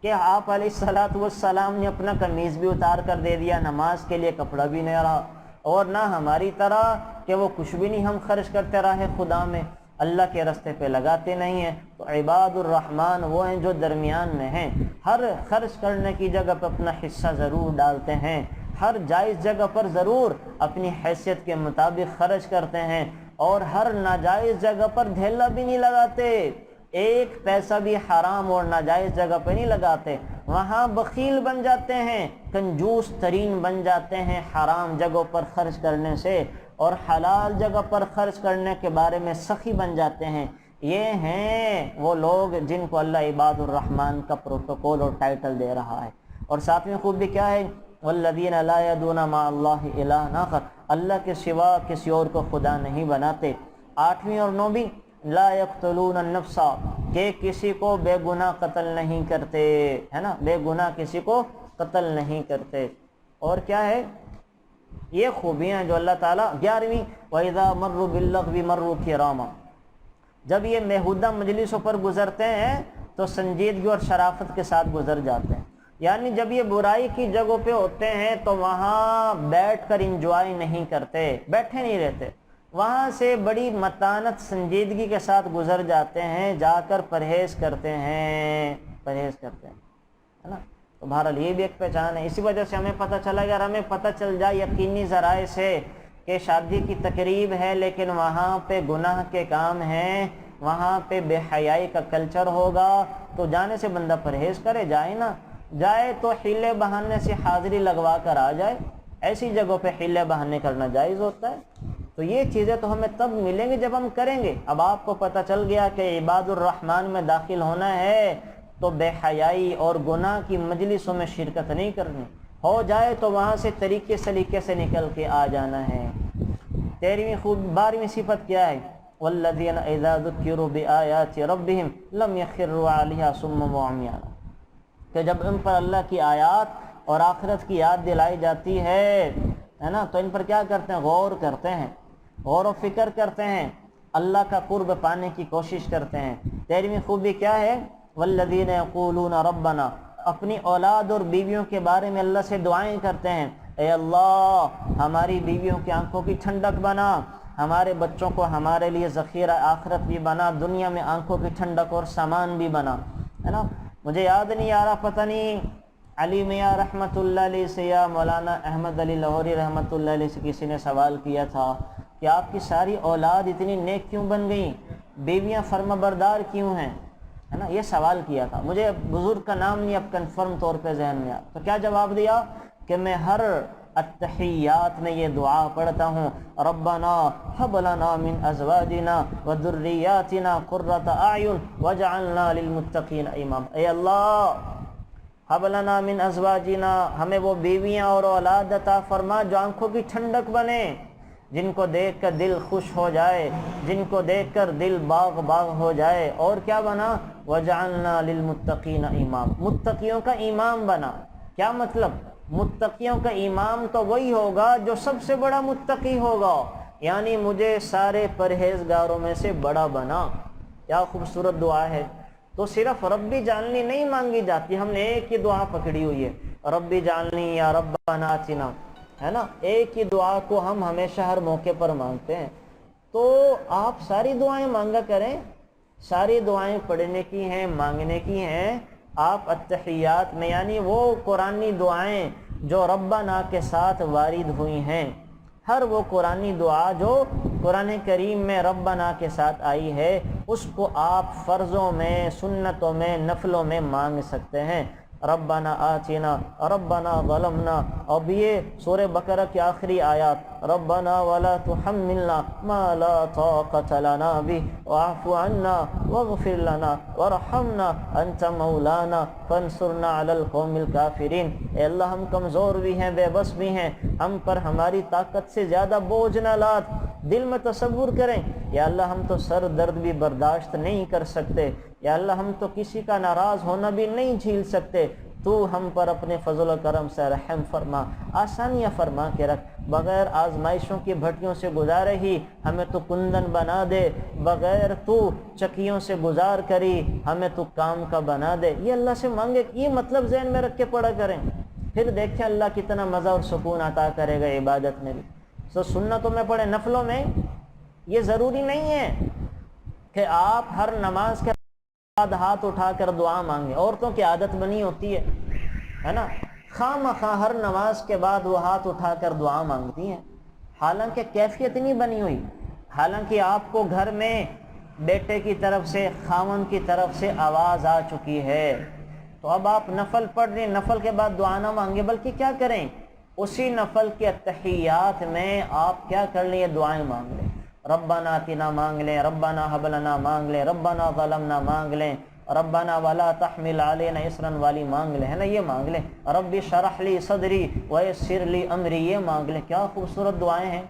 Speaker 1: کہ آپ علیہ الصلوۃ والسلام نے اپنا قمیض بھی اتار کر دے دیا، نماز کے لیے کپڑا بھی نہیں رہا، اور نہ ہماری طرح کہ وہ کچھ بھی نہیں ہم خرچ کرتے رہے خدا میں، اللہ کے راستے پہ لگاتے نہیں ہیں۔ تو عباد الرحمن وہ ہیں جو درمیان میں ہیں، ہر خرچ کرنے کی جگہ پہ اپنا حصہ ضرور ڈالتے ہیں، ہر جائز جگہ پر ضرور اپنی حیثیت کے مطابق خرچ کرتے ہیں، اور ہر ناجائز جگہ پر دھیلا بھی نہیں لگاتے، ایک پیسہ بھی حرام اور ناجائز جگہ پہ نہیں لگاتے، وہاں بخیل بن جاتے ہیں، کنجوس ترین بن جاتے ہیں حرام جگہوں پر خرچ کرنے سے، اور حلال جگہ پر خرچ کرنے کے بارے میں سخی بن جاتے ہیں۔ یہ ہیں وہ لوگ جن کو اللہ عباد الرحمن کا پروٹوکول اور ٹائٹل دے رہا ہے۔ اور ساتویں خوبی کیا ہے؟ والذین لا یدعون مع اللہ الہا آخر، اللہ کے سوا کسی اور کو خدا نہیں بناتے۔ آٹھویں اور نویں لا یقتلون النفس، کہ کسی کو بے گناہ قتل نہیں کرتے، ہے نا، بے گناہ کسی کو قتل نہیں کرتے۔ اور کیا ہے؟ یہ خوبیاں جو اللہ تعالیٰ۔ 11ویں وَإِذَا مَرُّوا بِاللَّغْوِ مَرُّوا كِرَامًا، جب یہ بیہودہ مجلسوں پر گزرتے ہیں تو سنجیدگی اور شرافت کے ساتھ گزر جاتے ہیں، یعنی جب یہ برائی کی جگہوں پہ ہوتے ہیں تو وہاں بیٹھ کر انجوائے نہیں کرتے، بیٹھے نہیں رہتے، وہاں سے بڑی متانت سنجیدگی کے ساتھ گزر جاتے ہیں، جا کر پرہیز کرتے ہیں، ہے نا۔ تو بہرحال یہ بھی ایک پہچان ہے۔ اسی وجہ سے ہمیں پتہ چلا، اگر ہمیں پتہ چل جائے یقینی ذرائع سے کہ شادی کی تقریب ہے لیکن وہاں پہ گناہ کے کام ہیں، وہاں پہ بے حیائی کا کلچر ہوگا، تو جانے سے بندہ پرہیز کرے، جائے نا، جائے تو حیلے بہانے سے حاضری لگوا کر آ جائے، ایسی جگہوں پہ حیلے بہانے کرنا جائز ہوتا ہے۔ تو یہ چیزیں تو ہمیں تب ملیں گی جب ہم کریں گے۔ اب آپ کو پتہ چل گیا کہ عباد الرحمن میں داخل ہونا ہے تو بے حیائی اور گناہ کی مجلسوں میں شرکت نہیں کرنی، ہو جائے تو وہاں سے طریقے سلیقے سے نکل کے آ جانا ہے۔ 12ویں صفت کیا ہے؟ والذین اذا ذکروا بآیات ربہم لم یخروا علیہا صما وعمیانا، کہ جب ان پر اللہ کی آیات اور آخرت کی یاد دلائی جاتی ہے نا، تو ان پر کیا کرتے ہیں؟ غور کرتے ہیں، غور و فکر کرتے ہیں، اللہ کا قرب پانے کی کوشش کرتے ہیں۔ 13ویں خوبی کیا ہے؟ والذین یقولون ربنا، اپنی اولاد اور بیویوں کے بارے میں اللہ سے دعائیں کرتے ہیں، اے اللہ ہماری بیویوں کی آنکھوں کی ٹھنڈک بنا، ہمارے بچوں کو ہمارے لیے ذخیرہ آخرت بھی بنا، دنیا میں آنکھوں کی ٹھنڈک اور سامان بھی بنا، ہے نا۔ مجھے یاد نہیں آ رہا، پتہ نہیں علی میاں رحمۃ اللہ علیہ سے یا مولانا احمد علی لاہوری رحمۃ اللہ علیہ سے کسی نے سوال کیا تھا کہ آپ کی ساری اولاد اتنی نیک کیوں بن گئیں، بیویاں فرما بردار کیوں ہیں، ہے نا، یہ سوال کیا تھا۔ مجھے بزرگ کا نام نہیں اب کنفرم طور پہ ذہن میں آیا، تو کیا جواب دیا کہ میں ہر التحیات میں یہ دعا پڑھتا ہوں، ربنا ہب لنا من ازواجنا وذریاتنا قرۃ اعین واجعلنا للمتقین اماما، اے اللہ ہب لنا من ازواجنا، ہمیں وہ بیویاں اور اولاد عطا فرما جو آنکھوں کی ٹھنڈک بنے، جن کو دیکھ کر دل خوش ہو جائے، جن کو دیکھ کر دل باغ باغ ہو جائے، اور کیا بنا؟ وجعلنا للمتقین امام، متقیوں کا امام بنا۔ کیا مطلب؟ متقیوں کا امام تو وہی ہوگا جو سب سے بڑا متقی ہوگا، یعنی مجھے سارے پرہیزگاروں میں سے بڑا بنا۔ کیا خوبصورت دعا ہے۔ تو صرف ربی جعلنی نہیں مانگی جاتی، ہم نے ایک ہی دعا پکڑی ہوئی ہے، ربی جعلنی یا ربنا آتنا، ہے نا، ایک ہی دعا کو ہم ہمیشہ ہر موقع پر مانگتے ہیں۔ تو آپ ساری دعائیں مانگا کریں، ساری دعائیں پڑھنے کی ہیں، مانگنے کی ہیں۔ آپ التحیات میں، یعنی وہ قرآنی دعائیں جو ربنا کے ساتھ وارد ہوئی ہیں، ہر وہ قرآنی دعا جو قرآن کریم میں ربنا کے ساتھ آئی ہے، اس کو آپ فرضوں میں، سنتوں میں، نفلوں میں مانگ سکتے ہیں۔ ربنا آتنا، ربنا ظلمنا، اب یہ سورہ بقرہ کی آخری آیات، ربنا ولا تحملنا ما لا طاقت لنا به واعف عنا واغفر لنا وارحمنا انت مولانا فانصرنا على القوم الكافرین۔ اے اللہ ہم کمزور بھی ہیں، بے بس بھی ہیں، ہم پر ہماری طاقت سے زیادہ بوجھ نہ لاد۔ دل میں تصور کریں، یا اللہ ہم تو سر درد بھی برداشت نہیں کر سکتے، یا اللہ ہم تو کسی کا ناراض ہونا بھی نہیں جھیل سکتے، تو ہم پر اپنے فضل و کرم سے رحم فرما، آسانیاں فرما کے رکھ، بغیر آزمائشوں کی بھٹیوں سے گزارے ہی ہمیں تو کندن بنا دے، بغیر تو چکیوں سے گزار کری ہمیں تو کام کا بنا دے۔ یہ اللہ سے مانگے، یہ مطلب ذہن میں رکھ کے پڑھا کریں، پھر دیکھیں اللہ کتنا مزہ اور سکون عطا کرے گا عبادت میں بھی۔ سو سنتوں میں پڑھیں، نفلوں میں یہ ضروری نہیں ہے کہ آپ ہر نماز کے بعد ہاتھ اٹھا کر دعا مانگیں، عورتوں کی عادت بنی ہوتی ہے نا، خواہ مخواہ ہر نماز کے بعد وہ ہاتھ اٹھا کر دعا مانگتی ہیں، حالانکہ کیفیت نہیں بنی ہوئی، حالانکہ آپ کو گھر میں بیٹے کی طرف سے، خاوند کی طرف سے آواز آ چکی ہے، تو اب آپ نفل پڑھ رہے ہیں، نفل کے بعد دعا نہ مانگے، بلکہ کیا کریں، اسی نفل کے تحیات میں آپ کیا کر لیں، دعائیں مانگ لیں، ربنا آتنا مانگ لیں، ربنا حب لنا مانگ لیں، ربنا ظلمنا مانگ لیں، ربنا ولا تحمل علینا اسرا والی مانگ لیں، ہے نا، یہ مانگ لیں، رب اشرح لی صدری ویسر لی امری، یہ مانگ لیں۔ کیا خوبصورت دعائیں ہیں،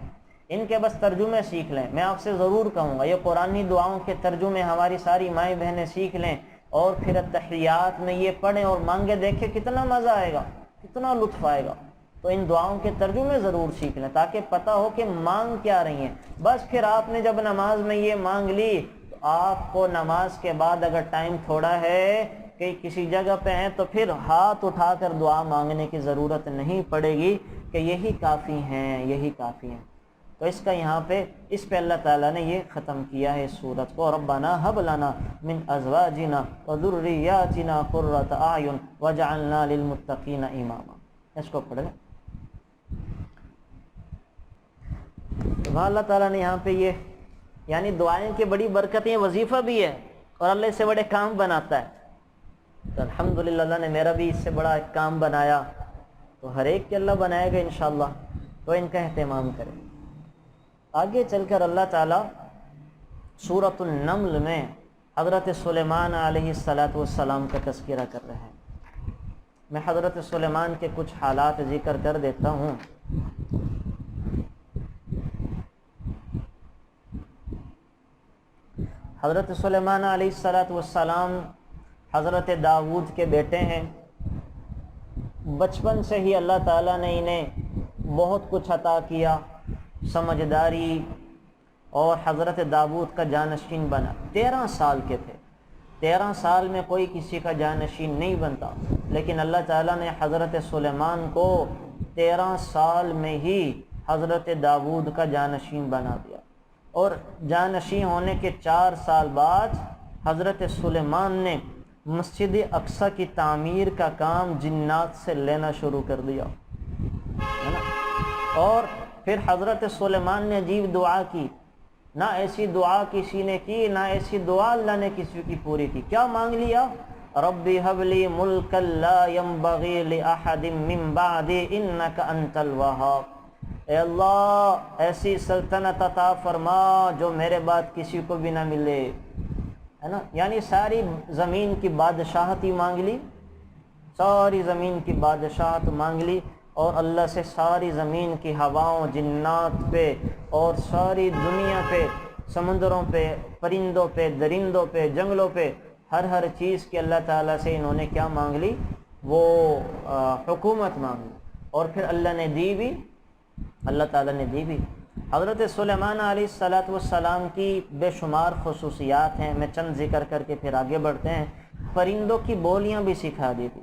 Speaker 1: ان کے بس ترجمے سیکھ لیں۔ میں آپ سے ضرور کہوں گا یہ قرآنی دعاؤں کے ترجمے ہماری ساری مائیں بہنیں سیکھ لیں، اور پھر التحیات میں یہ پڑھیں اور مانگے، دیکھیں کتنا مزہ آئے گا، کتنا لطف آئے گا۔ تو ان دعاؤں کے ترجمے ضرور سیکھ لیں تاکہ پتہ ہو کہ مانگ کیا رہی ہیں۔ بس پھر آپ نے جب نماز میں یہ مانگ لی، تو آپ کو نماز کے بعد اگر ٹائم تھوڑا ہے کہ کسی جگہ پہ ہیں، تو پھر ہاتھ اٹھا کر دعا مانگنے کی ضرورت نہیں پڑے گی کہ یہی کافی ہیں، یہی کافی ہیں۔ تو اس کا یہاں پہ، اس پہ اللہ تعالیٰ نے یہ ختم کیا ہے اس سورت کو، ربنا حب لنا من ازواجنا وذریاتنا قرۃ اعین وجعلنا للمتقین اماما۔ اس کو پڑھ لیں۔ اللہ تعالیٰ نے یہاں پہ یہ، یعنی دعائیں کی بڑی برکتیں، وظیفہ بھی ہے اور اللہ اس سے بڑے کام بناتا ہے۔ تو الحمدللہ اللہ نے میرا بھی اس سے بڑا ایک کام بنایا، تو ہر ایک کے اللہ بنائے گا انشاءاللہ، تو ان کا اہتمام کریں۔ آگے چل کر اللہ تعالیٰ سورۃ النمل میں حضرت سلیمان علیہ السلام کا تذکرہ کر رہے ہیں۔ میں حضرت سلیمان کے کچھ حالات ذکر کر دیتا ہوں۔ حضرت سلیمان علیہ السلام حضرت داؤد کے بیٹے ہیں۔ بچپن سے ہی اللہ تعالیٰ نے انہیں بہت کچھ عطا کیا، سمجھداری، اور حضرت داؤد کا جانشین بنا۔ 13 سال کے تھے، 13 سال میں کوئی کسی کا جانشین نہیں بنتا، لیکن اللہ تعالیٰ نے حضرت سلیمان کو 13 سال میں ہی حضرت داؤد کا جانشین بنا دیا، اور جانشین ہونے کے 4 سال بعد حضرت سلیمان نے مسجد اقصی کی تعمیر کا کام جنات سے لینا شروع کر دیا، ہے نا؟ اور پھر حضرت سلیمان نے عجیب دعا کی، نہ ایسی دعا کسی نے کی، نہ ایسی دعا اللہ نے کسی کی پوری کی۔ کیا مانگ لیا؟ ربی حب لی ملکا لا ينبغی لأحد من بعدی انک انت الوہاب، اے اللہ ایسی سلطنت عطا فرما جو میرے بعد کسی کو بھی نہ ملے، ہے نا؟ یعنی ساری زمین کی بادشاہت ہی مانگ لی، ساری زمین کی بادشاہت مانگ لی، اور اللہ سے ساری زمین کی ہواؤں، جنات پہ، اور ساری دنیا پہ، سمندروں پہ، پرندوں پہ، درندوں پہ، جنگلوں پہ، ہر چیز کی اللہ تعالیٰ سے انہوں نے کیا مانگ لی؟ وہ حکومت مانگ لی۔ اور پھر اللہ نے دی بھی، اللہ تعالیٰ نے دی بھی۔ حضرت سلیمان علیہ الصلاۃ والسلام کی بے شمار خصوصیات ہیں، میں چند ذکر کر کے پھر آگے بڑھتے ہیں۔ پرندوں کی بولیاں بھی سکھا دی تھی،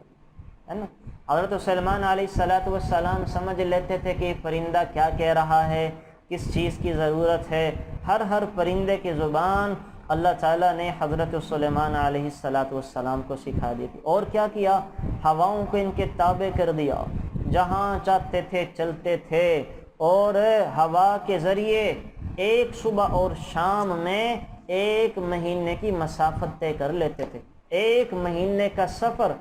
Speaker 1: ہے نا۔ حضرت سلیمان علیہ الصلاۃ والسلام سمجھ لیتے تھے کہ پرندہ کیا کہہ رہا ہے، کس چیز کی ضرورت ہے۔ ہر پرندے کی زبان اللہ تعالیٰ نے حضرت سلیمان علیہ الصلاۃ والسلام کو سکھا دی تھی۔ اور کیا کیا، ہواؤں کو ان کے تابع کر دیا، جہاں چاہتے تھے چلتے تھے، اور ہوا کے ذریعے ایک صبح اور شام میں 1 مہینے کی مسافت طے کر لیتے تھے۔ 1 مہینے کا سفر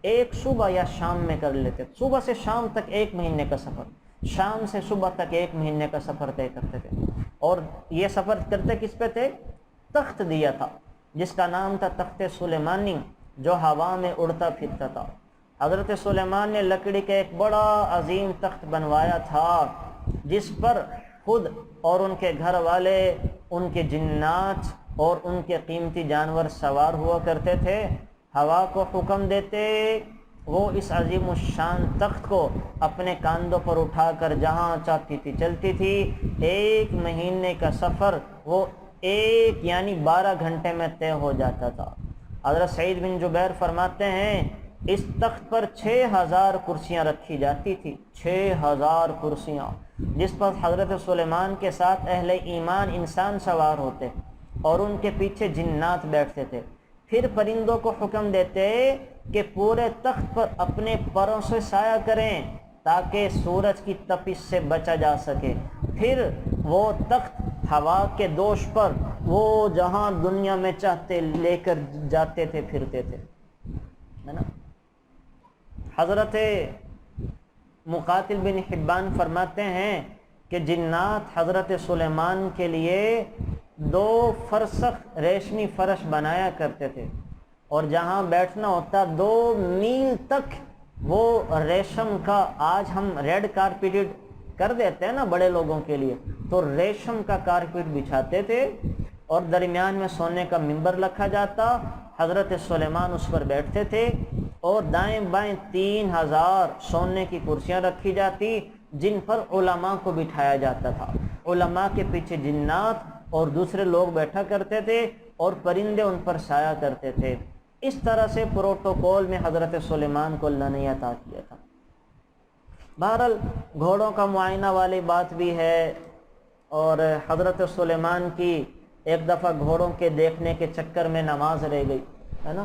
Speaker 1: ایک صبح یا شام میں کر لیتے تھے۔ صبح سے شام تک 1 مہینے کا سفر، شام سے صبح تک 1 مہینے کا سفر طے کرتے تھے۔ اور یہ سفر کرتے کس پہ تھے؟ تخت دیا تھا جس کا نام تھا تخت سلیمانی، جو ہوا میں اڑتا پھرتا تھا۔ حضرت سلیمان نے لکڑی کا ایک بڑا عظیم تخت بنوایا تھا، جس پر خود اور ان کے گھر والے، ان کے جنات اور ان کے قیمتی جانور سوار ہوا کرتے تھے۔ ہوا کو حکم دیتے، وہ اس عظیم الشان تخت کو اپنے کاندھوں پر اٹھا کر جہاں چاہتی تھی چلتی تھی۔ 1 مہینے کا سفر وہ 1 یعنی 12 گھنٹے میں طے ہو جاتا تھا۔ حضرت سعید بن جبیر فرماتے ہیں اس تخت پر 6000 کرسیاں رکھی جاتی تھی، 6000 کرسیاں، جس پر حضرت سلیمان کے ساتھ اہل ایمان انسان سوار ہوتے اور ان کے پیچھے جنات بیٹھتے تھے۔ پھر پرندوں کو حکم دیتے کہ پورے تخت پر اپنے پروں سے سایہ کریں تاکہ سورج کی تپش سے بچا جا سکے۔ پھر وہ تخت ہوا کے دوش پر وہ جہاں دنیا میں چاہتے لے کر جاتے تھے، پھرتے تھے، ہے نا۔ حضرت مقاتل بن حبان فرماتے ہیں کہ جنات حضرت سلیمان کے لیے 2 فرسخ ریشمی فرش بنایا کرتے تھے، اور جہاں بیٹھنا ہوتا 2 میل تک وہ ریشم کا، آج ہم ریڈ کارپیٹڈ کر دیتے ہیں نا بڑے لوگوں کے لیے، تو ریشم کا کارپیٹ بچھاتے تھے اور درمیان میں سونے کا منبر رکھا جاتا۔ حضرت سلیمان اس پر بیٹھتے تھے اور دائیں بائیں 3000 سونے کی کرسیاں رکھی جاتی، جن پر علماء کو بٹھایا جاتا تھا۔ علماء کے پیچھے جنات اور دوسرے لوگ بیٹھا کرتے تھے اور پرندے ان پر سایہ کرتے تھے۔ اس طرح سے پروٹوکول میں حضرت سلیمان کو اللہ نے عطا کیا تھا۔ بہرحال گھوڑوں کا معائنہ والی بات بھی ہے، اور حضرت سلیمان کی ایک دفعہ گھوڑوں کے دیکھنے کے چکر میں نماز رہ گئی، ہے نا۔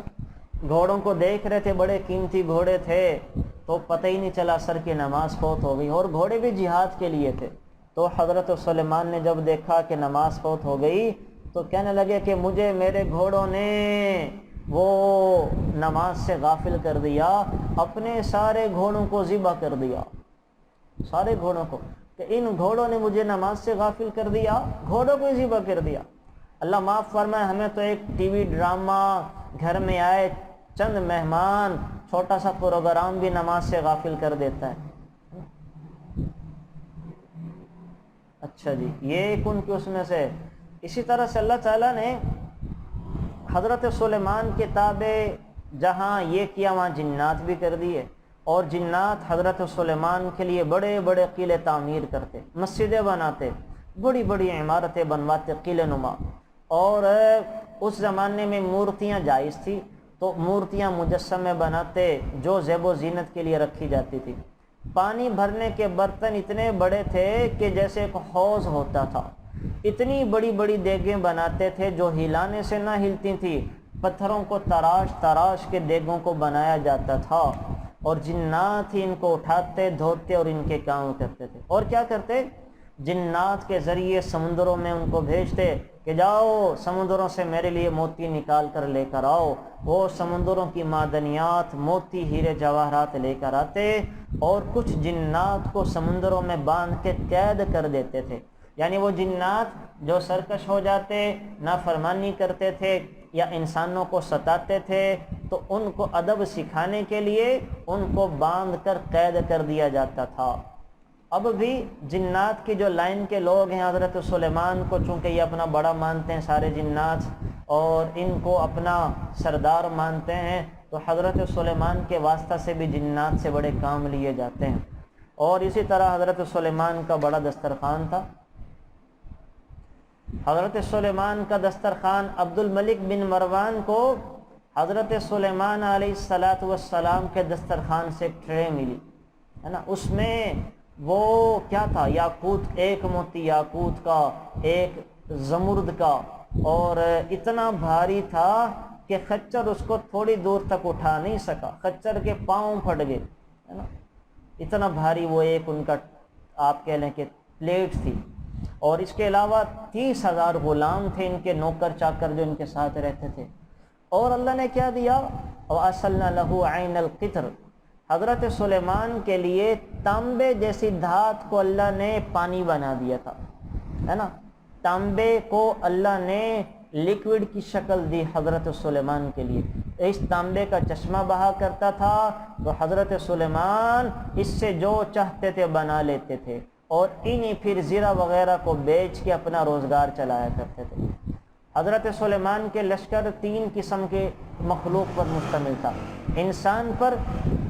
Speaker 1: گھوڑوں کو دیکھ رہے تھے، بڑے قیمتی گھوڑے تھے، تو پتہ ہی نہیں چلا سر کی نماز فوت ہو گئی، اور گھوڑے بھی جہاد کے لیے تھے۔ تو حضرت سلیمان نے جب دیکھا کہ نماز فوت ہو گئی تو کہنے لگے کہ مجھے میرے گھوڑوں نے وہ نماز سے غافل کر دیا، اپنے سارے گھوڑوں کو ذبح کر دیا، سارے گھوڑوں کو، کہ ان گھوڑوں نے مجھے نماز سے غافل کر دیا، گھوڑوں کو ذبح کر دیا۔ اللہ معاف فرمائے، ہمیں تو ایک ٹی وی ڈرامہ، گھر میں آئے چند مہمان، چھوٹا سا پروگرام بھی نماز سے غافل کر دیتا ہے۔ اچھا جی، یہ ایک ان کی اس میں سے۔ اسی طرح سے اللہ تعالیٰ نے حضرت سلیمان کے تابع جہاں یہ کیا وہاں جنات بھی کر دیے، اور جنات حضرت سلیمان کے لیے بڑے بڑے قلعے تعمیر کرتے، مسجدیں بناتے، بڑی بڑی عمارتیں بنواتے، قلعے نما۔ اور اس زمانے میں مورتیاں جائز تھی، تو مورتیاں مجسمے بناتے جو زیب و زینت کے لیے رکھی جاتی تھی۔ پانی بھرنے کے برتن اتنے بڑے تھے کہ جیسے ایک حوض ہوتا تھا، اتنی بڑی بڑی دیگیں بناتے تھے جو ہلانے سے نہ ہلتی تھی، پتھروں کو تراش تراش کے دیگوں کو بنایا جاتا تھا، اور جنات ہی ان کو اٹھاتے، دھوتے اور ان کے کام کرتے تھے۔ اور کیا کرتے؟ جنات کے ذریعے سمندروں میں ان کو بھیجتے کہ جاؤ سمندروں سے میرے لیے موتی نکال کر لے کر آؤ۔ وہ سمندروں کی معدنیات، موتی، ہیرے جواہرات لے کر آتے، اور کچھ جنات کو سمندروں میں باندھ کے قید کر دیتے تھے۔ یعنی وہ جنات جو سرکش ہو جاتے، نافرمانی کرتے تھے یا انسانوں کو ستاتے تھے، تو ان کو ادب سکھانے کے لیے ان کو باندھ کر قید کر دیا جاتا تھا۔ اب بھی جنات کی جو لائن کے لوگ ہیں، حضرت سلیمان کو چونکہ یہ اپنا بڑا مانتے ہیں سارے جنات، اور ان کو اپنا سردار مانتے ہیں، تو حضرت سلیمان کے واسطہ سے بھی جنات سے بڑے کام لیے جاتے ہیں۔ اور اسی طرح حضرت سلیمان کا بڑا دسترخوان تھا. حضرت سلیمان کا دسترخوان عبد الملک بن مروان کو حضرت سلیمان علیہ السلام کے دسترخوان سے ایک ٹرے ملی ہے نا. اس میں وہ کیا تھا؟ یاقوت، ایک موتی یاقوت کا، ایک زمرد کا، اور اتنا بھاری تھا کہ خچر اس کو تھوڑی دور تک اٹھا نہیں سکا، خچر کے پاؤں پھٹ گئے ہے نا. اتنا بھاری وہ ایک ان کا آپ کہہ لیں کہ پلیٹ تھی. اور اس کے علاوہ 30,000 غلام تھے ان کے، نوکر چاکر جو ان کے ساتھ رہتے تھے. اور اللہ نے کیا دیا؟ وَأَصَلْنَا لَهُ عَيْنَ الْقِطْرِ، حضرت سلیمان کے لیے تانبے جیسی دھات کو اللہ نے پانی بنا دیا تھا ہے نا. تانبے کو اللہ نے لیکوڈ کی شکل دی حضرت سلیمان کے لیے. اس تانبے کا چشمہ بہا کرتا تھا تو حضرت سلیمان اس سے جو چاہتے تھے بنا لیتے تھے، اور انہی پھر زیرہ وغیرہ کو بیچ کے اپنا روزگار چلایا کرتے تھے. حضرت سلیمان کے لشکر 3 قسم کے مخلوق پر مشتمل تھا. انسان پر،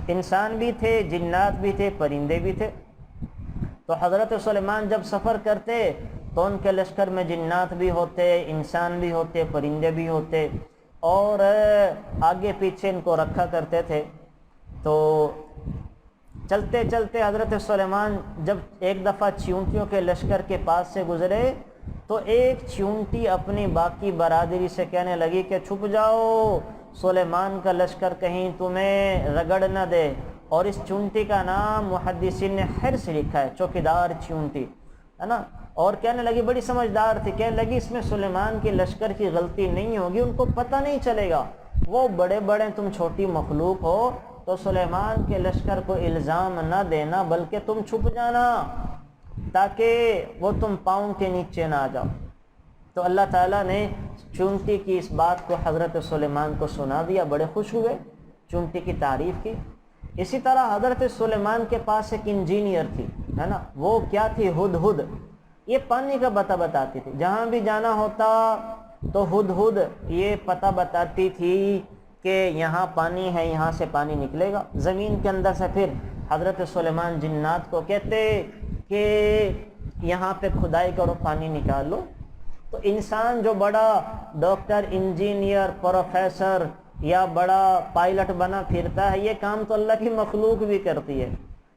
Speaker 1: انسان بھی تھے، جنات بھی تھے، پرندے بھی تھے. تو حضرت سلیمان جب سفر کرتے تو ان کے لشکر میں جنات بھی ہوتے، انسان بھی ہوتے، پرندے بھی ہوتے، اور آگے پیچھے ان کو رکھا کرتے تھے. تو چلتے چلتے حضرت سلیمان جب ایک دفعہ چیونٹیوں کے لشکر کے پاس سے گزرے تو ایک چیونٹی اپنی باقی برادری سے کہنے لگی کہ چھپ جاؤ، سلیمان کا لشکر کہیں تمہیں رگڑ نہ دے. اور اس چونٹی کا نام محدثین نے حرص لکھا ہے، چوکیدار چونٹی ہے نا. اور کہنے لگی، بڑی سمجھدار تھی، کہنے لگی اس میں سلیمان کی لشکر کی غلطی نہیں ہوگی، ان کو پتہ نہیں چلے گا، وہ بڑے بڑے، تم چھوٹی مخلوق ہو، تو سلیمان کے لشکر کو الزام نہ دینا بلکہ تم چھپ جانا تاکہ وہ تم پاؤں کے نیچے نہ آ جاؤ. تو اللہ تعالیٰ نے چونٹی کی اس بات کو حضرت سلیمان کو سنا دیا، بڑے خوش ہوئے، چونٹی کی تعریف کی. اسی طرح حضرت سلیمان کے پاس ایک انجینئر تھی ہے نا. وہ کیا تھی؟ ہدہد. یہ پانی کا پتہ بتاتی تھی، جہاں بھی جانا ہوتا تو ہدہد یہ پتہ بتاتی تھی کہ یہاں پانی ہے، یہاں سے پانی نکلے گا. زمین کے اندر سے پھر حضرت سلیمان جنات کو کہتے کہ یہاں پہ کھدائی کرو، پانی نکال لو. تو انسان جو بڑا ڈاکٹر، انجینئر، پروفیسر یا بڑا پائلٹ بنا پھرتا ہے، یہ کام تو اللہ کی مخلوق بھی کرتی ہے.